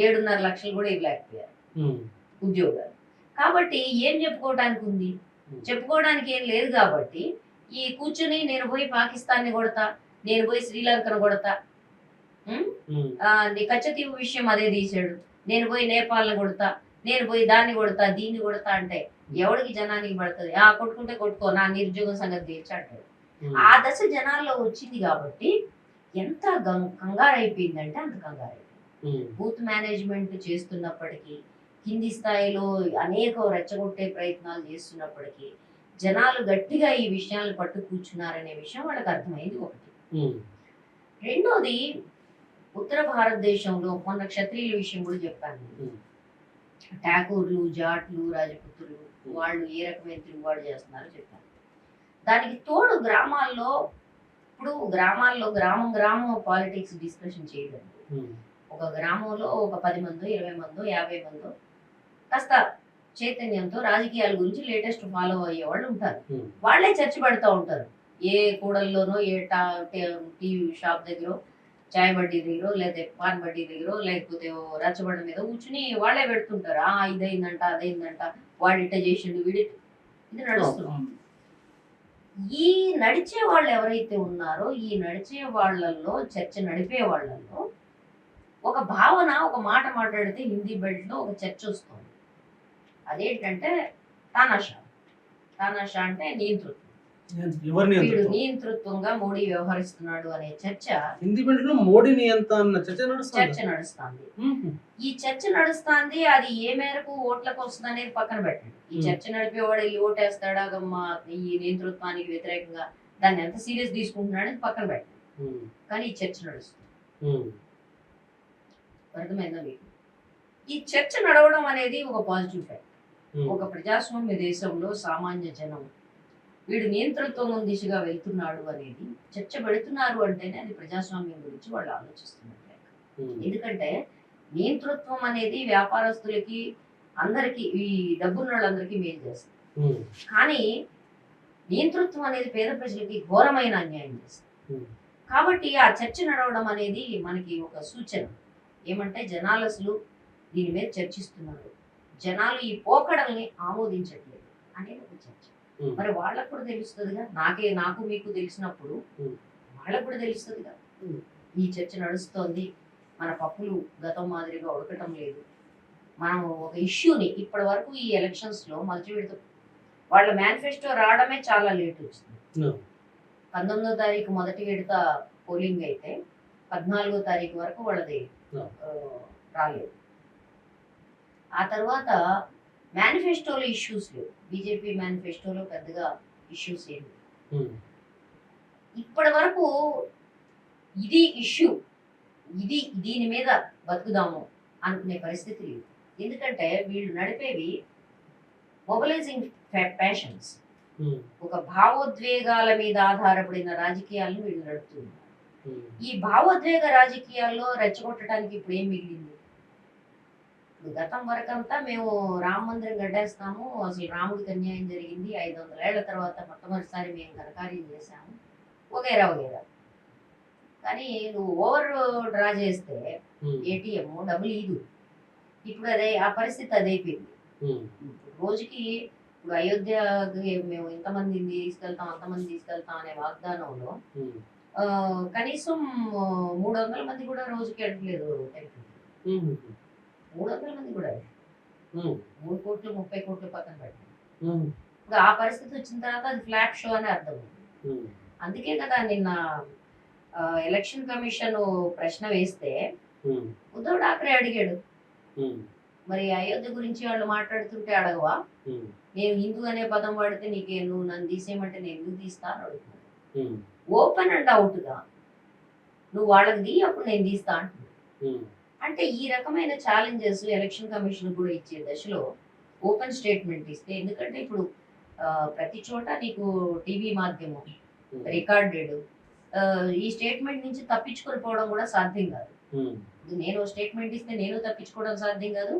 7.5 లక్షలు కూడా ఇవ్వలేకపోయారు ఉద్యోగాలు. కాబట్టి ఏం చెప్పుకోవడానికి ఉంది, చెప్పుకోవడానికి ఏం లేదు. కాబట్టి ఈ కూర్చుని నేను పోయి పాకిస్తాన్ని కొడతా, నేను పోయి శ్రీలంకను కొడతా, కచ్చతీవు విషయం అదే తీశాడు, నేను పోయి నేపాల్ని కొడతా, నేను పోయి దాన్ని కొడతా, దీన్ని కొడతా అంటే ఎవడికి జనానికి పడుతుంది? కొట్టుకుంటే కొట్టుకో, నా నిరుద్యోగం సంగతి తీర్చి అంటాడు. ఆ దశ జనాల్లో వచ్చింది. కాబట్టి ఎంత కంగారు అయిపోయిందంటే అంత కంగారు అయిపోయింది. బూత్ మేనేజ్మెంట్ చేస్తున్నప్పటికీ, కింది స్థాయిలో అనేక రెచ్చగొట్టే ప్రయత్నాలు చేస్తున్నప్పటికీ జనాలు గట్టిగా ఈ విషయాలను పట్టు కూర్చున్నారనే విషయం వాళ్ళకి అర్థమైంది. ఒకటి. రెండోది, ఉత్తర భారతదేశంలో మొన్న క్షత్రియుల విషయం కూడా చెప్పాను. ఠాకూర్లు, జాట్లు, రాజపుత్రులు వాళ్ళు ఏ రకమైన తిరుగుబాటు చేస్తున్నారో చెప్పాను. దానికి తోడు గ్రామాల్లో, ఇప్పుడు గ్రామం పాలిటిక్స్ డిస్కషన్ చేయదండి. ఒక గ్రామంలో ఒక 10 మందో 20 మందో 50 మందో కాస్త చైతన్యంతో రాజకీయాల గురించి లేటెస్ట్ ఫాలో అయ్యే వాళ్ళు ఉంటారు. వాళ్ళే చర్చ పెడతా ఉంటారు. ఏ కూడల్లోనో, ఏ టీ షాప్ దగ్గర, చాయ్ బడ్డీ దగ్గర, లేకపోతే పాన్ బడ్డీ దగ్గర, లేకపోతే రచ్చబండ మీద కూర్చుని వాళ్ళే పెడుతుంటారు. ఇదైందంట, అదైందంట, వాడిట చేసిండు, ఇది నడుస్తుంది. ఈ నడిచే వాళ్ళు ఎవరైతే ఉన్నారో, ఈ నడిచే వాళ్ళల్లో, చర్చ నడిపే వాళ్ళల్లో ఒక భావన, ఒక మాట మాట్లాడితే హిందీ బెల్ట్ లో ఒక చర్చ వస్తుంది. అదేంటంటే తానాషా అంటే నియంతృత్వం. వీడు నియంతృత్వంగా మోడీ వ్యవహరిస్తున్నాడు అనే చర్చ హిందీ బెల్ట్ లో మోడీ నియంత్రణ చర్చ నడుస్తుంది. ఈ చర్చ నడుస్తుంది. అది ఏ మేరకు ఓట్లకు వస్తుంది అనేది పక్కన పెట్టండి. ఈ చర్చ నడిపేవాడు వెళ్ళి ఓటేస్తాడా గమ్మా ఈ నియంతృత్వానికి వ్యతిరేకంగా, దాన్ని ఎంత సీరియస్ తీసుకుంటున్నాడని పక్కన పెట్టండి. కానీ ఈ చర్చ నడుస్తుంది. అర్థమైందా మీకు? ఈ చర్చ నడవడం అనేది ఒక పాజిటివ్ ఫ్యాక్ట్. ఒక ప్రజాస్వామ్య దేశంలో సామాన్య జనం వీడు నియంతృత్వం దిశగా వెళ్తున్నాడు అనేది చర్చ పెడుతున్నారు అంటేనే అది ప్రజాస్వామ్యం గురించి వాళ్ళు ఆలోచిస్తున్నారు. ఎందుకంటే నియంతృత్వం అనేది వ్యాపారస్తులకి, అందరికి, ఈ డబ్బున్న వాళ్ళందరికీ మేలు చేస్తుంది. కానీ నియంతృత్వం అనేది పేద ప్రజలకి ఘోరమైన అన్యాయం చేస్తుంది. కాబట్టి ఆ చర్చ నడవడం అనేది మనకి ఒక సూచన. ఏమంటే జనాలు అసలు దీని మీద చర్చిస్తున్నారు, జనాలు ఈ పోకడల్ని ఆమోదించట్లేదు అనేది ఒక చర్చ. మరి వాళ్ళకు కూడా తెలుస్తుందిగా, నాకు మీకు తెలిసినప్పుడు వాళ్ళకు కూడా తెలుస్తుందిగా ఈ చర్చ నడుస్తోంది, మన పప్పులు గతం మాదిరిగా ఉడకటం లేదు. మనం ఒక ఇష్యూని ఇప్పటి వరకు ఈ ఎలక్షన్స్ లో మల్టీ విడత వాళ్ళ మేనిఫెస్టో రావడమే చాలా లేట్ వచ్చింది. 19వ తారీఖు మొదటి విడత పోలింగ్ అయితే 14వ తారీఖు వరకు వాళ్ళది రాలేదు. ఆ తర్వాత మేనిఫెస్టోలో ఇష్యూస్ లేవు, బీజేపీ మేనిఫెస్టోలో పెద్దగా ఇష్యూస్ ఏమి. ఇప్పటి వరకు ఇది ఇష్యూ, దీని మీద బతుకుదాము అనుకునే పరిస్థితి లేదు. ఎందుకంటే వీళ్ళు నడిపేవి మొబిలైజింగ్ ప్యాషన్స్, ఒక భావోద్వేగాల మీద ఆధారపడిన రాజకీయాలను వీళ్ళు నడుపుతున్నారు. ఈ భావోద్వేగ రాజకీయాల్లో రెచ్చగొట్టడానికి ఇప్పుడు ఏం మిగిలింది? ఇప్పుడు గతం వరకంతా మేము రామ మందిరం కట్టేస్తాము, అసలు రాముడికి అన్యాయం జరిగింది, 500 ఏళ్ల తర్వాత మొట్టమొదటిసారి మేము ఘనకార్యం చేశాము, వగైరా వగైరా. కానీ నువ్వు ఓవర్ డ్రా చేస్తే ఏటీఎం డబ్బులు ఇదు. ఇప్పుడు ఆ పరిస్థితి అదైపోయింది. రోజుకి ఇప్పుడు అయోధ్యకి మేము ఇంతమందిని తీసుకెళ్తాం అంతమంది తీసుకెళ్తాం అనే వాగ్దానంలో కనీసం 300 మంది కూడా రోజుకి వెళ్ళట్లేదు. 300 మంది కూడా 3 కోట్లు 30 కోట్లు పక్కన పెట్టారు. ఇప్పుడు ఆ పరిస్థితి వచ్చిన తర్వాత అది ఫ్లాట్ షో అని అర్థం. అందుకే కదా నిన్న ఎలక్షన్ కమిషన్ ప్రశ్న వేస్తే ఉద్ధవ్ ఠాక్రే అడిగాడు, మరి అయోధ్య గురించి వాళ్ళు మాట్లాడుతుంటే అడగవా, నేను హిందూ అనే పదం వాడితే నువ్వు నన్ను తీసేయమంటే నేను ఎందుకు తీస్తా అని అడుగుతున్నాను. ఓపెన్ అండ్ అవుట్ గా నువ్వు వాళ్ళకి ది, అప్పుడు నేను తీస్తా అంటున్నాను. అంటే ఈ రకమైన ఛాలెంజెస్ ఎలక్షన్ కమిషన్ కూడా ఇచ్చే దశలో ఓపెన్ స్టేట్మెంట్ ఇస్తే, ఎందుకంటే ఇప్పుడు ప్రతి చోట నీకు టీవీ మాధ్యమం రికార్డెడ్, ఈ స్టేట్మెంట్ నుంచి తప్పించుకొని పోవడం కూడా సాధ్యం కాదు. నేను స్టేట్మెంట్ ఇస్తే నేను తప్పించుకోవడం సాధ్యం కాదు.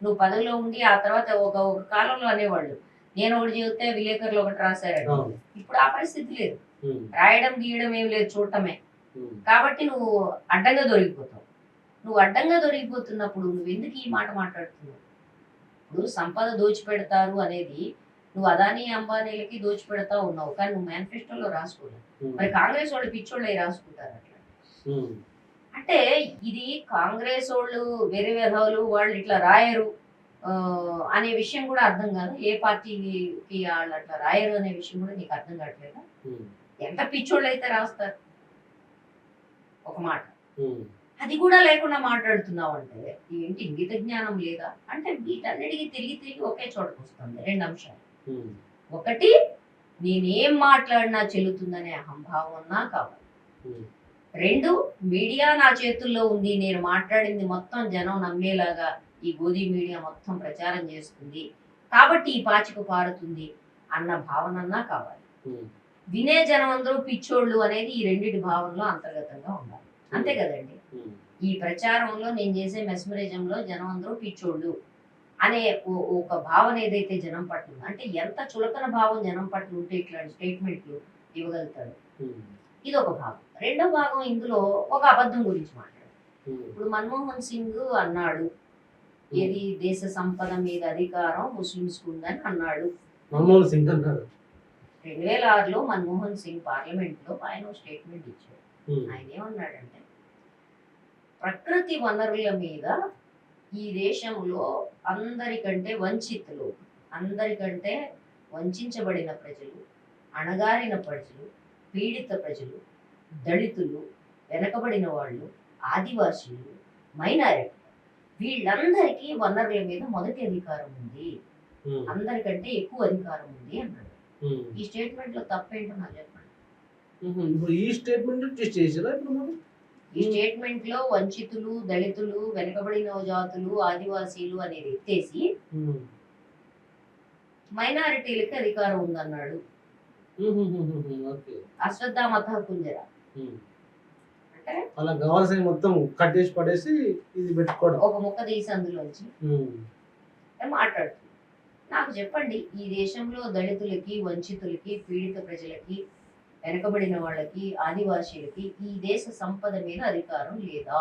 నువ్వు పదవిలో ఉండి ఆ తర్వాత ఒక కాలంలో అనేవాళ్ళు నేను ఒకటి చెబితే విలేకరులు ఒకటి రాశారు. ఇప్పుడు ఆ పరిస్థితి లేదు, రాయడం గీయడం ఏం లేదు, చూడటమే. కాబట్టి నువ్వు అడ్డంగా దొరికిపోతావు. నువ్వు అడ్డంగా దొరికిపోతున్నప్పుడు నువ్వు ఎందుకు ఈ మాట మాట్లాడుతున్నావు? ఇప్పుడు సంపద దోచిపెడతారు అనేది నువ్వు అదానీ అంబానీలకి దోచిపెడతా ఉన్నావు, కానీ నువ్వు మేనిఫెస్టోలో రాసుకోలేదు. మరి కాంగ్రెస్ వాళ్ళు పిచ్చోళ్ళు రాసుకుంటారు అట్లా. అంటే ఇది కాంగ్రెస్ వాళ్ళు వేరే విధాలు వాళ్ళు ఇట్లా రాయరు అనే విషయం కూడా అర్థం కాదు. ఏ పార్టీకి వాళ్ళు అట్లా రాయరు అనే విషయం కూడా నీకు అర్థం కావట్లేదా? ఎంత పిచ్చోళ్ళు అయితే రాస్తారు ఒక మాట, అది కూడా లేకుండా మాట్లాడుతున్నావు అంటే ఏంటి? ఇంగిత జ్ఞానం లేదా? అంటే వీటన్నిటికీ తిరిగి తిరిగి ఒకే చోటకు వస్తుంది 2 అంశాలు. ఒకటి, నేనేం మాట్లాడినా చెల్లుతుందనే అహంభావం నా కావాలి. 2, మీడియా నా చేతుల్లో ఉంది, నేను మాట్లాడింది మొత్తం జనం నమ్మేలాగా ఈ గోధీ మీడియా మొత్తం ప్రచారం చేస్తుంది కాబట్టి ఈ పాచిక పారుతుంది అన్న భావనన్నా కావాలి. వినే జనం అందరూ పిచ్చోళ్ళు అనేది ఈ రెండింటి భావనలో అంతర్గతంగా ఉండాలి. అంతే కదండి? ఈ ప్రచారంలో నేను చేసే మెస్మరిజంలో జనం అందరూ పిచ్చోళ్ళు అనే ఒక భావన ఏదైతే జనం పట్ల ఉందో, అంటే ఎంత చులకన భావం జనం పట్ల ఉంటే ఇట్లాంటి స్టేట్మెంట్లు ఇవ్వగలుగుతాడు. ఇది ఒక భాగం. రెండో భాగం, ఇందులో ఒక అబద్ధం గురించి మాట్లాడు. ఇప్పుడు మన్మోహన్ సింగ్ అన్నాడు, ఏది దేశ సంపద మీద అధికారం ముస్లింస్ ఉందని అన్నాడు. మన్మోహన్ సింగ్ అన్నాడు 2006లో మన్మోహన్ సింగ్ పార్లమెంట్ లో ఆయన స్టేట్మెంట్ ఇచ్చాడు. ఆయన ఏమన్నాడంటే, ప్రకృతి వనరుల మీద ఈ దేశంలో అందరికంటే వంచితులు, అందరికంటే వంచబడిన ప్రజలు, అణగారిన ప్రజలు, పీడిత ప్రజలు, దళితులు, వెనకబడిన వాళ్ళు, ఆదివాసీలు, మైనారిటీ, వీళ్ళందరికీ వనరుల మీద మొదటి అధికారం ఉంది, అందరికంటే ఎక్కువ అధికారం ఉంది అన్నాడు. ఈ స్టేట్మెంట్ లో తప్పేంటో నాకు చెప్పండి. ఈ స్టేట్మెంట్ చేసారా? ఈ స్టేట్మెంట్ లో వంచితులు, దళితులు, వెనకబడిన జాతులు, ఆదివాసీలు అనేది ఎత్తేసి మైనారిటీలకి అధికారం ఉందన్నాడు. అశ్వత్థామ కుంజర అంటే అలా కావాల్సిన మొత్తం కట్టేసి పడేసి ఇది పెట్టుకోవడం, ఒక ముక్క తీసి అందులోంచి మాట్లాడుతుంది. నాకు చెప్పండి, ఈ దేశంలో దళితులకి, వంచితులకి, పీడిత ప్రజలకి, వెనకబడిన వాళ్ళకి, ఆదివాసీలకి ఈ దేశ సంపద మీద అధికారం లేదా?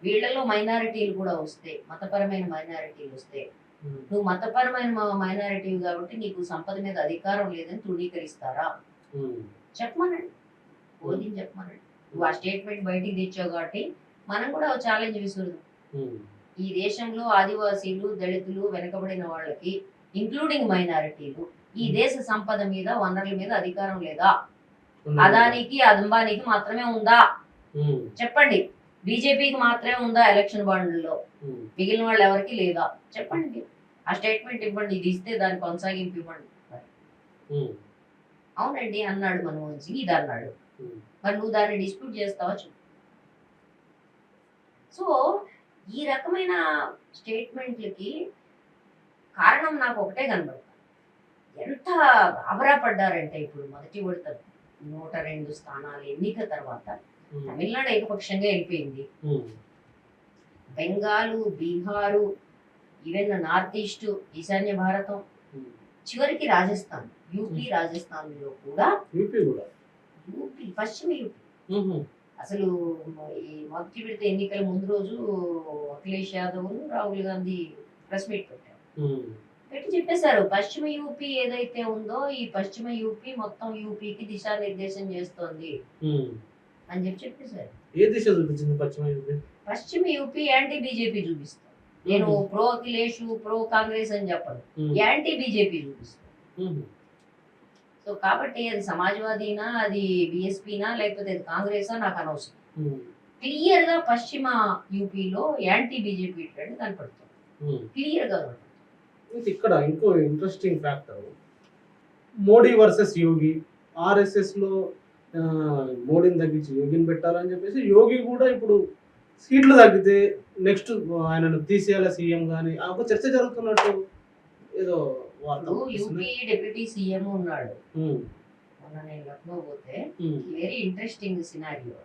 వీళ్ళలో మైనారిటీలు కూడా వస్తే, మతపరమైన మైనారిటీలు వస్తే, నువ్వు మతపరమైన మైనారిటీ కాబట్టి నీకు సంపద మీద అధికారం లేదని తృణీకరిస్తారా? చెప్పమనండి, ఓదిని చెప్పమనండి. నువ్వు ఆ స్టేట్మెంట్ బయటికి తెచ్చావు కాబట్టి మనం కూడా ఛాలెంజ్ విసురుదాం. ఈ దేశంలో ఆదివాసీలు, దళితులు, వెనకబడిన వాళ్ళకి ఇంక్లూడింగ్ మైనారిటీలు ఈ దేశ సంపద మీద, వనరుల మీద అధికారం లేదా? అదానికి, అంబానీకి మాత్రమే ఉందా? చెప్పండి. బీజేపీకి మాత్రమే ఉందా ఎలక్షన్ బాండ్లలో? మిగిలిన వాళ్ళు ఎవరికి లేదా? చెప్పండి. ఆ స్టేట్మెంట్ ఇవ్వండి. ఇది ఇస్తే దాని కొనసాగింపు ఇవ్వండి. అవునండి అన్నాడు మన్మోహన్ సింగ్, ఇది అన్నాడు. మరి నువ్వు దాన్ని డిస్ప్యూట్ చేస్తావా? చెప్పు. సో ఈ రకమైన స్టేట్మెంట్లకి కారణం నాకు ఒకటే కనబడుతుంది. ఎంత అబరా పడ్డారంటే ఇప్పుడు మొదటి విడత 102 స్థానాలు ఎన్నిక తర్వాత తమిళనాడు ఏకపక్షంగా వెళ్ళిపోయింది. Bengal, Bihar, even north east, ఈశాన్య భారతం, చివరికి రాజస్థాన్, యూపీ, రాజస్థాన్ లో కూడా యూపీ, పశ్చిమ యూపీ. అసలు ఈ మొదటి విడత ఎన్నికల ముందు రోజు అఖిలేష్ యాదవ్, రాహుల్ గాంధీ ప్రెస్ మీట్ పెట్టారు. పెట్టి చెప్పేశారు, పశ్చిమ యూపీ ఏదైతే ఉందో ఈ పశ్చిమ యూపీ మొత్తం యూపీకి దిశానిర్దేశం చేస్తోంది అని చెప్పేశారు. ఏ దిశ చూపించింది పశ్చిమ యూపీ? పశ్చిమ యూపీ యాంటీ బీజేపీ చూపిస్తాను. నేను ప్రో అఖిలేష్, ప్రో కాంగ్రెస్ అని చెప్పను, యాంటీ బీజేపీ చూపిస్తాను. సో కాబట్టి అది సమాజ్వాదీనా, అది బిఎస్పీనా, లేకపోతే అది కాంగ్రెసా నాకు అనవసరం. క్లియర్ గా పశ్చిమ యూపీలో యాంటీ బీజేపీ ట్రెండ్ కనపడుతుంది, క్లియర్ గా. ఇక్కడ ఇంకో ఇంట్రెస్టింగ్ ఫ్యాక్టర్, మోడీ వర్సెస్ యోగి. ఆర్ఎస్ఎస్ లో మోడీని తగ్గించి యోగిని పెట్టాలని చెప్పేసి యోగి కూడా ఇప్పుడు సీట్లు తగ్గితే నెక్స్ట్ ఆయనను తీసేయాలి సీఎం గాని ఒక చర్చ జరుగుతున్నట్టు ఏదో యూపీ డిప్యూటీ సీఎం ఉన్నాడు. మొన్న నేను లక్నో పోతే వెరీ ఇంట్రెస్టింగ్ సినారియో.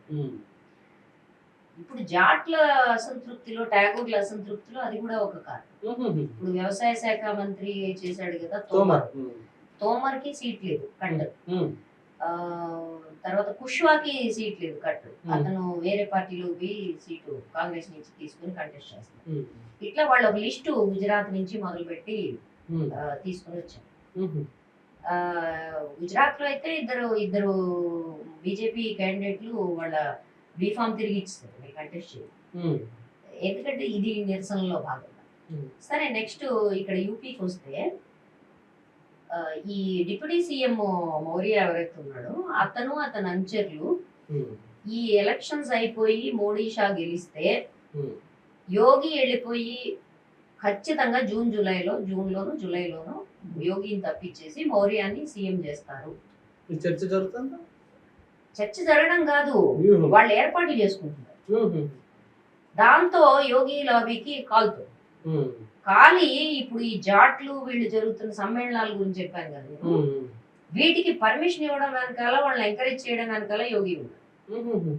ఇప్పుడు జాట్ల అసంతృప్తిలో, ట్యాగూర్ల అసంతృప్తిలో అది కూడా ఒక కారణం. ఇప్పుడు వ్యవసాయ శాఖ మంత్రి చేశాడు కదా తోమర్, తోమర్కి సీట్ లేదు, కట్. తర్వాత కుష్వాకి సీట్ లేదు, కట్. అతను వేరే పార్టీలో పోయి సీటు కాంగ్రెస్ నుంచి తీసుకుని కంటెస్ట్ చేస్తాడు. ఇట్లా వాళ్ళు ఒక లిస్టు గుజరాత్ నుంచి మొదలుపెట్టి తీసుకుని వచ్చారు. గుజరాత్ లో అయితే ఇద్దరు బీజేపీ క్యాండిడేట్లు వాళ్ళ బీఫామ్ తిరిగి ఇస్తారు, మీరు కంటెస్ట్ చేయాలి, ఎందుకంటే ఇది నిరసనలో భాగంగా. సరే, నెక్స్ట్ ఇక్కడ యూపీకి వస్తే ఈ డిప్యూటీ సీఎం మౌర్య ఎవరైతే ఉన్నాడో అతను, అతని అనుచరులు ఈ ఎలక్షన్స్ అయిపోయి మోడీ షా గెలిస్తే యోగి వెళ్ళిపోయి ఖచ్చితంగా జూన్లోనూ యోగిని తప్పించేసి మౌర్యాన్ని సీఎం చేస్తారు. చర్చ జరుగుతుందా? చర్చ జరగడం కాదు, వాళ్ళు ఏర్పాట్లు చేసుకుంటున్నారు. దాంతో యోగి లాబీకి కాలి ఇప్పుడు ఈ జాట్లు వీళ్ళు జరుగుతున్న సమ్మేళనాల గురించి చెప్పాను కదా, వీటికి పర్మిషన్ ఇవ్వడం వెనకాల, వాళ్ళని ఎంకరేజ్ చేయడం వెనకాల యోగి ఉన్నాడు.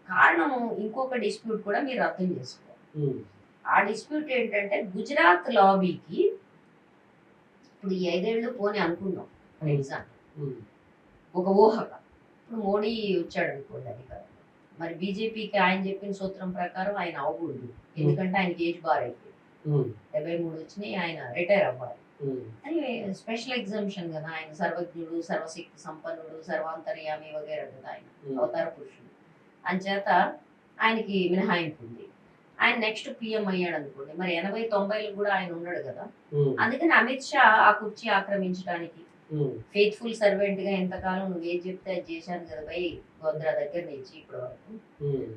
కారణం ఇంకొక డిస్ప్యూట్ కూడా మీరు అర్థం చేసుకోవాలి. ఆ డిస్ప్యూట్ ఏంటంటే గుజరాత్ లాబీకి ఇప్పుడు ఈ 5 ఏళ్ళు పోనీ అనుకున్నాం ఫర్ ఎగ్జాంపుల్, ఒక ఊహగా. ఇప్పుడు మోడీ వచ్చాడు అనుకోండి అధికారంలో, మరి బీజేపీకి ఆయన చెప్పిన సూత్రం ప్రకారం ఆయన అవ్వకూడదు, ఎందుకంటే ఆయనకి ఏజ్ బార్ అయిపోయింది, 73 వచ్చినాయి, ఆయన రిటైర్ అవ్వాలి అని స్పెషల్ ఎగ్జామ్షన్ కదా. ఆయన సర్వజ్ఞుడు, సర్వశక్తి సంపన్నుడు, సర్వాంతర్యామి వగేరా కదా, ఆయన అవతార పురుషుడు. అంచేత ఆయనకి మినహాయింపు ఉంది. ఆయన నెక్స్ట్ పిఎం అయ్యాడు అనుకోండి, మరి 80-90 కూడా ఆయన ఉన్నాడు కదా. అందుకని అమిత్ షా ఆ కుర్చీ ఆక్రమించడానికి, ఫెయిత్ఫుల్ సర్వెంట్ గా ఎంతకాలం నువ్వు ఏది చెప్తే అది చేశాను కదా బై గోద్రా దగ్గర నుంచి ఇప్పటి వరకు,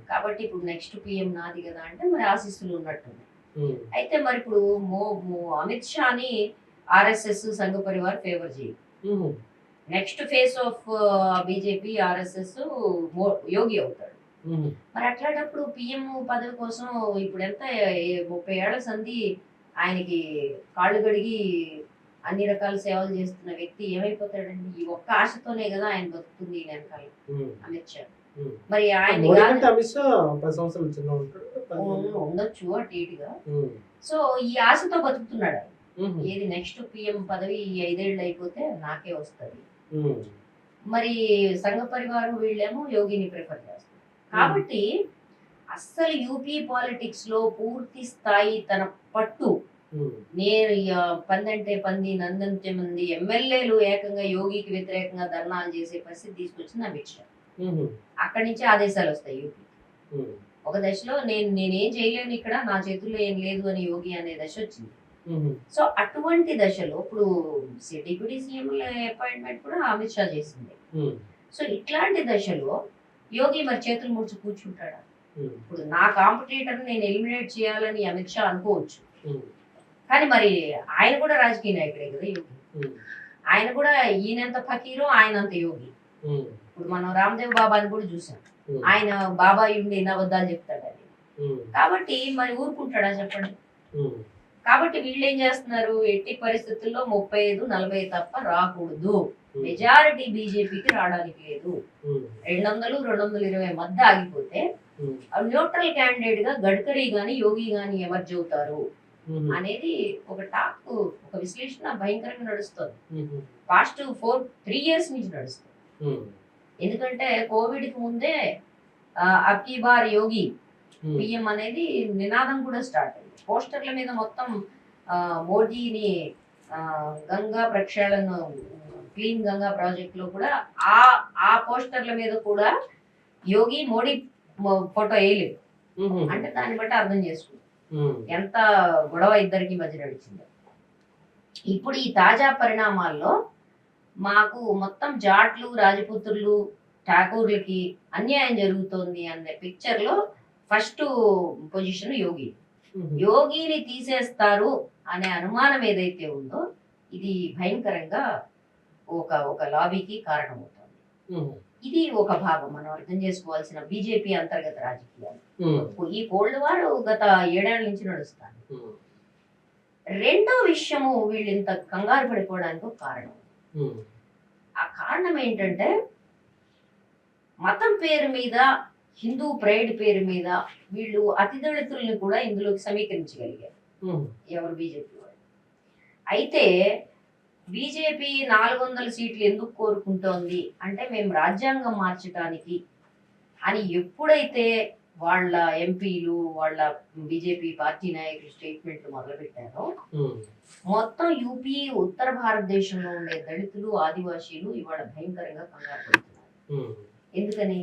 కాబట్టి ఇప్పుడు నెక్స్ట్ పిఎం నాది కదా అంటే మరి ఆశీస్సులు ఉన్నట్టుంది. అయితే మరి ఇప్పుడు అమిత్ షాని ఆర్ఎస్ఎస్, సంఘ పరివార్ ఫేవర్ చేయదు. Next phase of BJP, RSS Yogi అవుతాడు. మరి అట్లాంటప్పుడు పిఎం పదవి కోసం ఇప్పుడు ఎంత 30 ఏళ్ల సంధి ఆయనకి కాళ్ళు గడిగి అన్ని రకాల సేవలు చేస్తున్న వ్యక్తి ఏమైపోతాడండి? ఈ ఒక్క ఆశతోనే కదా ఆయన బతుకుతుంది వెనకాల అమిత్ షా. మరి ఆయన ఉండొచ్చు అటు ఇటుగా. సో ఈ ఆశతో బతుకుతున్నాడు ఆయన. ఏది నెక్స్ట్ పిఎం పదవి 5 ఏళ్ళు అయిపోతే నాకే వస్తుంది. మరి సంఘ పరివారం వీళ్ళేమో యోగిని ప్రిఫర్ చేస్తారు. కాబట్టి అస్సలు యూపీ పాలిటిక్స్ లో పూర్తి స్థాయి తన పట్టు, నేను పందంటే పంది నందంటే మంది ఎమ్మెల్యేలు ఏకంగా యోగికి వ్యతిరేకంగా ధర్నాలు చేసే పరిస్థితి తీసుకొచ్చింది అమిత్ షా. అక్కడి నుంచి ఆదేశాలు వస్తాయి యూపీ. ఒక దశలో నేనేం చేయలేను, ఇక్కడ నా చేతుల్లో ఏం లేదు అని యోగి అనే దశ వచ్చింది. సో అటువంటి దశలో ఇప్పుడు డిప్యూటీ సీఎం అపాయింట్మెంట్ కూడా అమిత్ షా చేసింది. సో ఇట్లాంటి దశలో యోగి మరి చేతులు ముడిచి కూర్చుంటాడా? ఇప్పుడు నా కాంపిటీటర్ నేను ఎలిమినేట్ చేయాలని అమిత్ షా అనుకోవచ్చు, కానీ మరి ఆయన కూడా రాజకీయ నాయకుడే కదా యోగి. ఆయన కూడా ఈయనంత ఫకీరు, ఆయన అంత యోగి. ఇప్పుడు మనం రామ్దేవ్ బాబాని కూడా చూసాం, ఆయన బాబాయి ఉండి ఎన్ని అబద్ధాలు చెప్తాడని. కాబట్టి మరి ఊరుకుంటాడా చెప్పండి? కాబట్టి వీళ్ళు ఏం చేస్తున్నారు, ఎట్టి పరిస్థితుల్లో 35-40 తప్ప రాకూడదు, మెజారిటీ బీజేపీకి రావడానికి లేదు, 200-220 మధ్య ఆగిపోతే న్యూట్రల్ క్యాండిడేట్ గా గడ్కరీ గాని యోగి గాని ఎమర్జ్ అవుతారు అనేది ఒక టాక్, ఒక విశ్లేషణ భయంకరంగా నడుస్తుంది. పాస్ట్ 3 years నుంచి నడుస్తుంది. ఎందుకంటే కోవిడ్ కి ముందే అబ్కీ బార్ యోగి పిఎం అనేది నినాదం కూడా స్టార్ట్ అయింది. పోస్టర్ల మీద మొత్తం మోడీని గంగా ప్రక్షాళన, క్లీన్ గంగా ప్రాజెక్ట్ లో కూడా ఆ పోస్టర్ల మీద కూడా యోగి మోడీ ఫోటో వేయలేదు. అంటే దాన్ని బట్టి అర్థం చేసుకుంది ఎంత గొడవ ఇద్దరికి మధ్య నడిచిందో. ఇప్పుడు ఈ తాజా పరిణామాల్లో మాకు మొత్తం జాట్లు, రాజపుత్రులు, ఠాకూర్లకి అన్యాయం జరుగుతోంది అనే పిక్చర్ లో ఫస్ట్ పొజిషన్ యోగి. యోగిని తీసేస్తారు అనే అనుమానం ఏదైతే ఉందో ఇది భయంకరంగా ఒక లాబీకి కారణమవుతుంది. ఇది ఒక భాగం మనం అర్థం చేసుకోవాల్సిన బీజేపీ అంతర్గత రాజకీయాలు. ఈ కోల్డ్ వార్ గత 7 ఏళ్ల నుంచి నడుస్తాను. రెండో విషయము వీళ్ళు ఇంత కంగారు పడిపోవడానికి ఒక కారణం. ఆ కారణం ఏంటంటే మతం పేరు మీద, హిందూ ప్రైడ్ పేరు మీద వీళ్ళు అతిదళితుల్ని కూడా ఇందులోకి సమీకరించగలిగారు ఎవరు, బీజేపీ వాళ్ళు. అయితే బీజేపీ 400 సీట్లు ఎందుకు కోరుకుంటోంది అంటే మేము రాజ్యాంగం మార్చడానికి అని ఎప్పుడైతే వాళ్ళ ఎంపీలు, వాళ్ళ బీజేపీ పార్టీ నాయకులు స్టేట్మెంట్లు మొదలుపెట్టారో మొత్తం యూపీ, ఉత్తర భారతదేశంలో ఉండే దళితులు, ఆదివాసీలు ఇవాళ భయంకరంగా కంగారు పడుతున్నారు. ఎందుకని?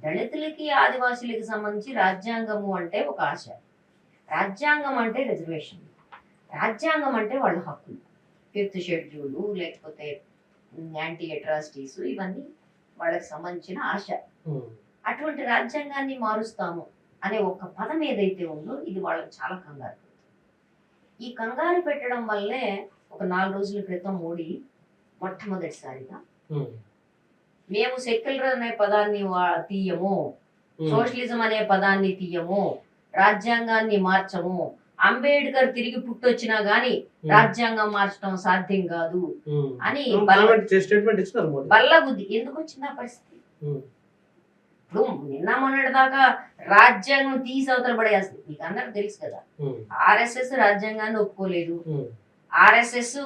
దళితులకి, ఆదివాసీలకి సంబంధించి రాజ్యాంగము అంటే ఒక ఆశ, రాజ్యాంగం అంటే రిజర్వేషన్, రాజ్యాంగం అంటే వాళ్ళ హక్కులు, 5th షెడ్యూల్ లేకపోతే యాంటీ అట్రాసిటీస్, ఇవన్నీ వాళ్ళకి సంబంధించిన ఆశ. అటువంటి రాజ్యాంగాన్ని మారుస్తాము అనే ఒక పదం ఏదైతే ఉందో ఇది వాళ్ళకి చాలా కంగారు పెడుతుంది. ఈ కంగారు పెట్టడం వల్లే ఒక 4 రోజుల క్రితం మోడీ మొట్టమొదటిసారిగా మేము సెక్యులర్ అనే పదాన్ని తీయము, సోషలిజం అనే పదాన్ని తీయము, రాజ్యాంగాన్ని మార్చము, అంబేద్కర్ తిరిగి పుట్టొచ్చినా గాని రాజ్యాంగం మార్చడం సాధ్యం కాదు అని బల్లగుద్ది. ఎందుకు వచ్చింది ఆ పరిస్థితి? ఇప్పుడు నిన్న మొన్నటి దాకా రాజ్యాంగం తీసి అవతల పడేస్తుంది, మీకు అందరికి తెలుసు కదా. ఆర్ఎస్ఎస్ రాజ్యాంగాన్ని ఒప్పుకోలేదు, ఆర్ఎస్ఎస్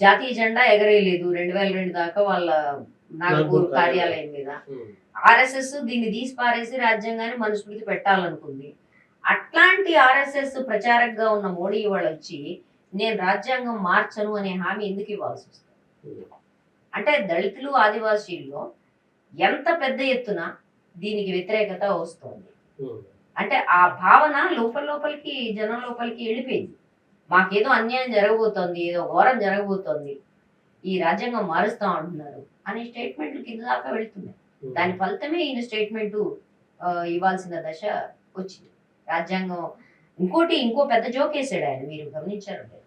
జాతీయ జెండా ఎగరేయలేదు 2002 దాకా వాళ్ళ నాగపూర్ కార్యాలయం మీద. ఆర్ఎస్ఎస్ దీన్ని తీసి పారేసి రాజ్యాంగాన్ని మనుస్మృతి పెట్టాలనుకుంది. అట్లాంటి ఆర్ఎస్ఎస్ ప్రచారకగా ఉన్న మోడీ వాళ్ళు వచ్చి నేను రాజ్యాంగం మార్చను అనే హామీ ఎందుకు ఇవ్వాల్సి వస్తుంది? అంటే దళితులు, ఆదివాసీల్లో ఎంత పెద్ద ఎత్తున దీనికి వ్యతిరేకత వస్తుంది అంటే ఆ భావన లోపలికి జనం లోపలికి వెళ్ళిపోయింది. మాకేదో అన్యాయం జరగబోతోంది, ఏదో ఘోరం జరగబోతోంది, ఈ రాజ్యాంగం మారుస్తాం అంటున్నారు అనే స్టేట్మెంట్లు కింద దాకా వెళుతున్నాయి. దాని ఫలితమే ఈయన స్టేట్మెంట్ ఇవ్వాల్సిన దశ వచ్చింది. రాజ్యాంగం ఇంకో పెద్ద జోకేసాడు ఆయన, మీరు గమనించారంటే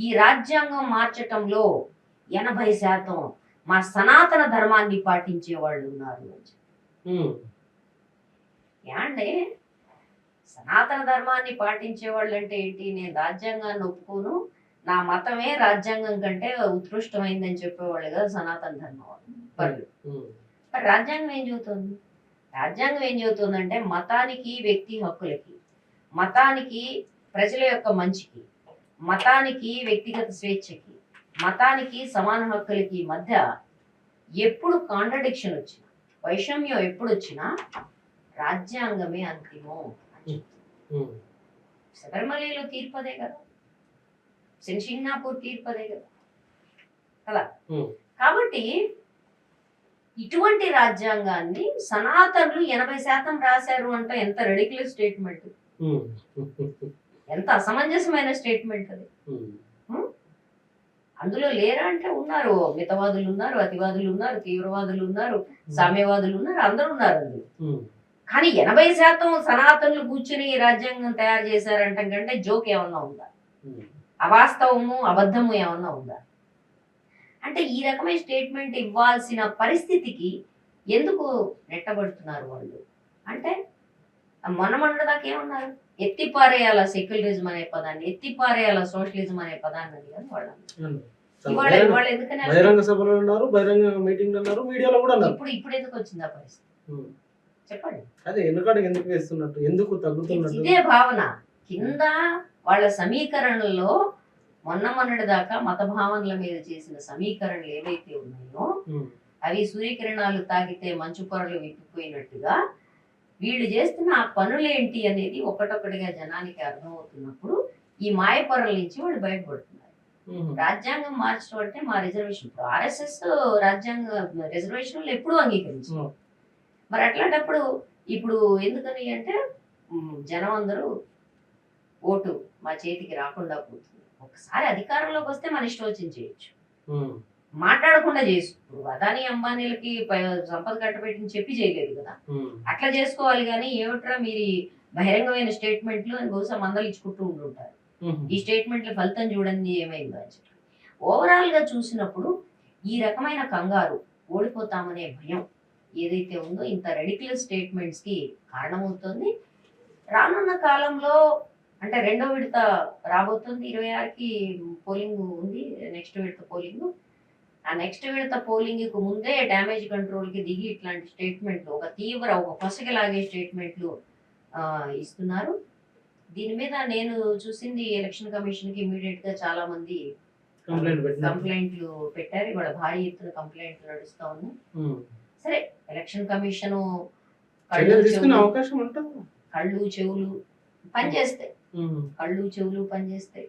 ఈ రాజ్యాంగం మార్చటంలో 80% మా సనాతన ధర్మాన్ని పాటించే వాళ్ళు ఉన్నారు అని చెప్పి. అంటే సనాతన ధర్మాన్ని పాటించే వాళ్ళు అంటే ఏంటి? నేను రాజ్యాంగాన్ని ఒప్పుకోను, నా మతమే రాజ్యాంగం కంటే ఉత్కృష్టమైందని చెప్పేవాళ్ళు కదా సనాతన ధర్మం వాళ్ళు. మరి రాజ్యాంగం ఏం చెబుతుంది? రాజ్యాంగం ఏం చెబుతుందంటే మతానికి, వ్యక్తి హక్కులకి, మతానికి ప్రజల యొక్క మంచికి, మతానికి వ్యక్తిగత స్వేచ్ఛకి, మతానికి సమాన హక్కులకి మధ్య ఎప్పుడు కాంట్రడిక్షన్ వచ్చినా, వైషమ్యం ఎప్పుడు వచ్చినా రాజ్యాంగమే అంతిమం అని చెప్తుంది. శబరిమలలో తీర్పు అదే కదా, సింగనాపూర్ తీర్పు అదే కదా కదా. కాబట్టి ఇటువంటి రాజ్యాంగాన్ని సనాతనులు 80% రాశారు అంటే ఎంత రెడిక్యులస్ స్టేట్మెంట్, ఎంత అసమంజసమైన స్టేట్మెంట్ అది. అందులో లేరా అంటే ఉన్నారు, మితవాదులు ఉన్నారు, అతివాదులు ఉన్నారు, తీవ్రవాదులు ఉన్నారు, సామ్యవాదులు ఉన్నారు, అందరూ ఉన్నారు అందులో. కానీ 80% సనాతనులు కూర్చుని ఈ రాజ్యాంగం తయారు చేశారంటాం కంటే జోక్ ఏమన్నా ఉందా, అవాస్తవము అబద్ధము ఏమన్నా ఉందా? అంటే ఈ రకమైన స్టేట్మెంట్ ఇవ్వాల్సిన పరిస్థితికి ఎందుకు నెట్టబడుతున్నారు వాళ్ళు అంటే, మొన్న దాకా ఏమన్నారు, ఎత్తిపారేయాల సెక్యులరిజం అనే పదాన్ని, ఎత్తిపారేయాల సోషలిజం అనే పదాన్ని అని కానీ వాళ్ళు వాళ్ళు ఎందుకని బహిరంగ సభలో ఉన్నారు, బహిరంగ మీటింగ్ అన్నారు, మీడియాలో కూడా అన్నారు. ఇప్పుడు ఎందుకు వచ్చింది ఆ పరిస్థితి చెప్పండి. అదే ఎందుకంటే ఎందుకు వేస్తున్నట్టు, ఎందుకు తగ్గుతున్నట్టు ఇదే భావన కింద వాళ్ళ సమీకరణల్లో మొన్నటి దాకా మత భావనల మీద చేసిన సమీకరణలు ఏవైతే ఉన్నాయో అవి సూర్యకిరణాలు తాకితే మంచు పొరలు విప్పిపోయినట్టుగా వీళ్ళు చేస్తున్న ఆ పనులేంటి అనేది ఒకటొకటిగా జనానికి అర్థమవుతున్నప్పుడు ఈ మాయ పొరల నుంచి వాళ్ళు బయటపడుతున్నారు. రాజ్యాంగం మార్చడం అంటే మా రిజర్వేషన్, ఇప్పుడు ఆర్ఎస్ఎస్ రాజ్యాంగ రిజర్వేషన్లు ఎప్పుడూ అంగీకరించారు. మరి అట్లాంటప్పుడు ఇప్పుడు ఎందుకని అంటే జనం అందరూ ఓటు మా చేతికి రాకుండా పోతుంది, ఒకసారి అధికారంలోకి వస్తే మన ఇష్టం వచ్చింది చేయొచ్చు, మాట్లాడకుండా చేసు. ఇప్పుడు అదాని అంబానీలకి సంపద కట్టబెట్టిని చెప్పి చేయలేదు కదా, అట్లా చేసుకోవాలి. కానీ ఏమిట్రా మీరు బహిరంగమైన స్టేట్మెంట్లు అని బహుశా మందలు ఇచ్చుకుంటూ ఉంటుంటారు. ఈ స్టేట్మెంట్ల ఫలితం చూడండి ఏమైందో అని చెప్పి. ఓవరాల్ గా చూసినప్పుడు ఈ రకమైన కంగారు, ఓడిపోతామనే భయం ఏదైతే ఉందో ఇంత రెడిక్యులస్ స్టేట్మెంట్స్ కి కారణమవుతుంది. రానున్న కాలంలో అంటే రెండో విడత రాబోతుంది, 26కి పోలింగ్ ఉంది, నెక్స్ట్ విడత పోలింగ్. ఆ నెక్స్ట్ విడత పోలింగ్ కు ముందే డ్యామేజ్ కంట్రోల్ కి దిగి ఇట్లాంటి స్టేట్మెంట్లు, ఒక పొసగలాగే స్టేట్మెంట్లు ఇస్తున్నారు. దీని మీద నేను చూసింది ఎలక్షన్ కమిషన్ కి ఇమీడియట్ గా చాలా మంది కంప్లైంట్లు పెట్టారు. ఇవాళ భారీ ఎత్తున కంప్లైంట్లు నడుస్తా ఉన్నాయి. సరే, ఎలక్షన్ కమిషన్ కళ్ళు చెవులు పనిచేస్తాయి, కళ్ళు చెవులు పనిచేస్తాయి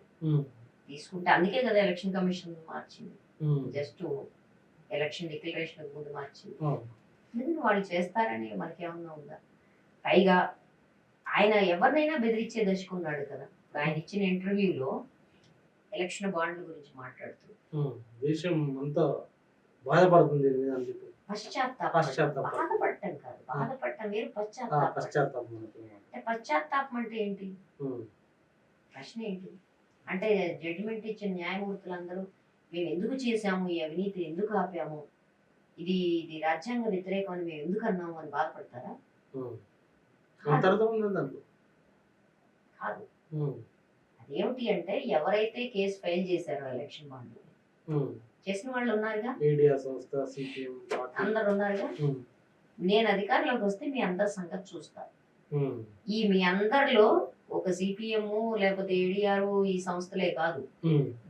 తీసుకుంటే. అందుకే కదా ఎలక్షన్ కమిషన్ మార్చింది, జస్ట్ ఎలక్షన్ డిక్లరేషన్ ముందు మార్చింది. ఎందుకంటే వాళ్ళు చేస్తారని మనకేమన్నా ఉందా? పైగా ఆయన ఎవరినైనా బెదిరించే దశకున్నాడు కదా. ఆయన ఇచ్చిన ఇంటర్వ్యూలో ఎలక్షన్ బాండ్ల గురించి మాట్లాడుతూ దేశం అంతా బాధపడుతుంది, బాధపడటం కాదు, బాధపడటం వేరు, పశ్చాత్తాపం అంటే ఏంటి? ప్రశ్న ఏంటి అంటే, జడ్జిమెంట్ ఇచ్చిన న్యాయమూర్తులందరూ మేము ఎందుకు చేశాము, ఈ అవినీతి ఎందుకు ఆపాము, ఇది రాజ్యాంగ వ్యతిరేకం అని మేము ఎందుకు అన్నాము అని బాధపడతారా? కాదు. అదేమిటి అంటే, ఎవరైతే కేసు ఫైల్ చేశారో ఎలక్షన్ బాండ్ చేసిన వాళ్ళు ఉన్నారుగా, అందరు ఉన్నారుగా. నేను అధికారంలోకి వస్తే మీ అందరి సంగతి చూస్తారు. ఈ మీ అందరిలో ఒక సిపిఎం లేకపోతే ఏడిఆర్ ఈ సంస్థలే కాదు,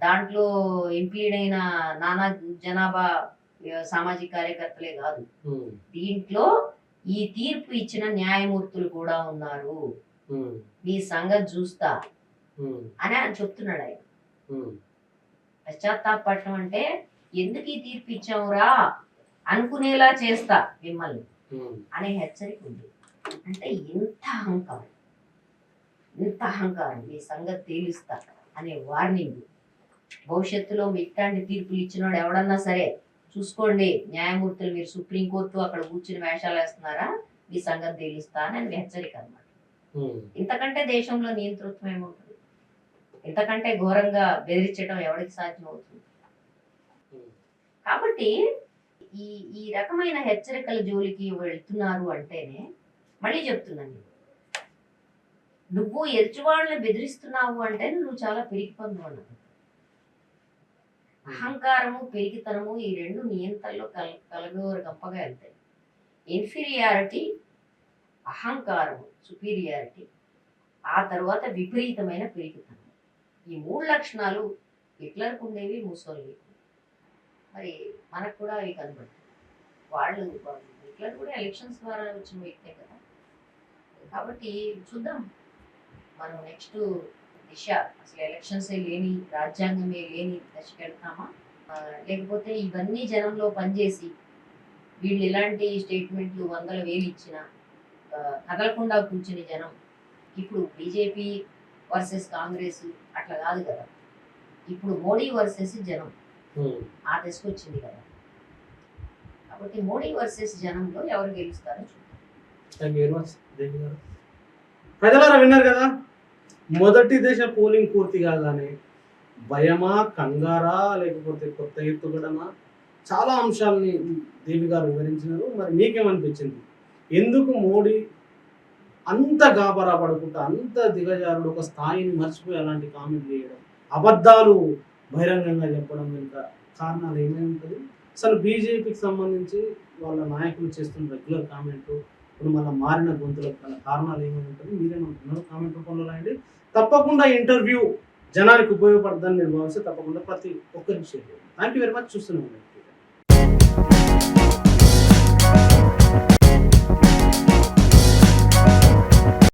దాంట్లో ఇంప్లీడ్ అయిన నానా జనాభా సామాజిక కార్యకర్తలే కాదు, దీంట్లో ఈ తీర్పు ఇచ్చిన న్యాయమూర్తులు కూడా ఉన్నారు, మీ సంగతి చూస్తా అని ఆయన చెప్తున్నాడు. ఆయన పశ్చాత్తాపడటం అంటే ఎందుకు ఈ తీర్పు ఇచ్చావురా అనుకునేలా చేస్తా మిమ్మల్ని అనే హెచ్చరిక ఉంది. అంటే ఇంత అహంకారం మీ సంగతి తేలుస్తా అనే వార్నింగ్. భవిష్యత్తులో ఇట్లాంటి తీర్పులు ఇచ్చినోడు ఎవడన్నా సరే చూసుకోండి, న్యాయమూర్తులు మీరు సుప్రీంకోర్టు అక్కడ కూర్చుని వేషాలు వేస్తున్నారా, మీ సంగతి తేలుస్తా అని హెచ్చరిక అన్నమాట. ఇంతకంటే దేశంలో నియంతృత్వం ఏముంటుంది? ఇంతకంటే ఘోరంగా బెదిరించడం ఎవరికి సాధ్యం అవుతుంది? కాబట్టి ఈ రకమైన హెచ్చరికల జోలికి వెళ్తున్నారు అంటేనే, మళ్ళీ చెప్తున్నాను, నువ్వు ఎదుటివాళ్ళని బెదిరిస్తున్నావు అంటే నువ్వు చాలా పిరికి పొందు అన్నది. అహంకారము పిరికితనము ఈ రెండు నియంత్రణలో కలగోరు గంపగా వెళ్తాయి. ఇన్ఫీరియారిటీ, అహంకారము సుపీరియారిటీ, ఆ తర్వాత విపరీతమైన పిరికితనం. ఈ మూడు లక్షణాలు హిట్లర్కు ఉండేవి, ముసోలినీకి. మరి మనకు కూడా అవి కనబడతాయి. హిట్లర్ కూడా ఎలక్షన్స్ ద్వారా వచ్చిన వ్యక్తే కదా. కాబట్టి చూద్దాం మనం నెక్స్ట్ దిశ అసలు ఎలక్షన్స్ లేని రాజ్యాంగమే లేని దశకి వెళ్తామా లేకపోతే ఇవన్నీ జనంలో పనిచేసి వీళ్ళు ఇలాంటి స్టేట్మెంట్లు వందల వేలు ఇచ్చిన కదలకుండా కూర్చుని జనం ఇప్పుడు బీజేపీ వర్సెస్ కాంగ్రెస్ అట్లా కాదు కదా, ఇప్పుడు మోడీ వర్సెస్ జనం ఆ దశకొచ్చింది కదా. కాబట్టి మోడీ వర్సెస్ జనంలో ఎవరు గెలుస్తారో చూద్దాం. ప్రజలారా విన్నారు కదా, మొదటి దశ పోలింగ్ పూర్తి కాగానే భయమా, కంగారా, లేకపోతే కొత్త ఎత్తుగడమా, చాలా అంశాలని దేవి గారు వివరించినారు. మరి మీకేమనిపించింది? ఎందుకు మోడీ అంత గాబరా పడుకుంటా, అంత దిగజారుడు, ఒక స్థాయిని మర్చిపోయి అలాంటి కామెంట్లు చేయడం, అబద్ధాలు బహిరంగంగా చెప్పడం వెనుక కారణాలు ఏమేమి ఉంటుంది? అసలు బీజేపీకి సంబంధించి వాళ్ళ నాయకులు చేస్తున్న రెగ్యులర్ కామెంట్లు, ఇప్పుడు మళ్ళీ మారిన గొంతులకు గల కారణాలు ఏమేమి ఉంటుంది? మీరేమంటున్నారు? కామెంట్ రూపంలో రాయండి. తప్పకుండా ఇంటర్వ్యూ జనానికి ఉపయోగపడుతుందని నేను భావిస్తే తప్పకుండా ప్రతి ఒక్కరికి షేర్ చేయండి. Thank you very much. చూస్తున్నాను.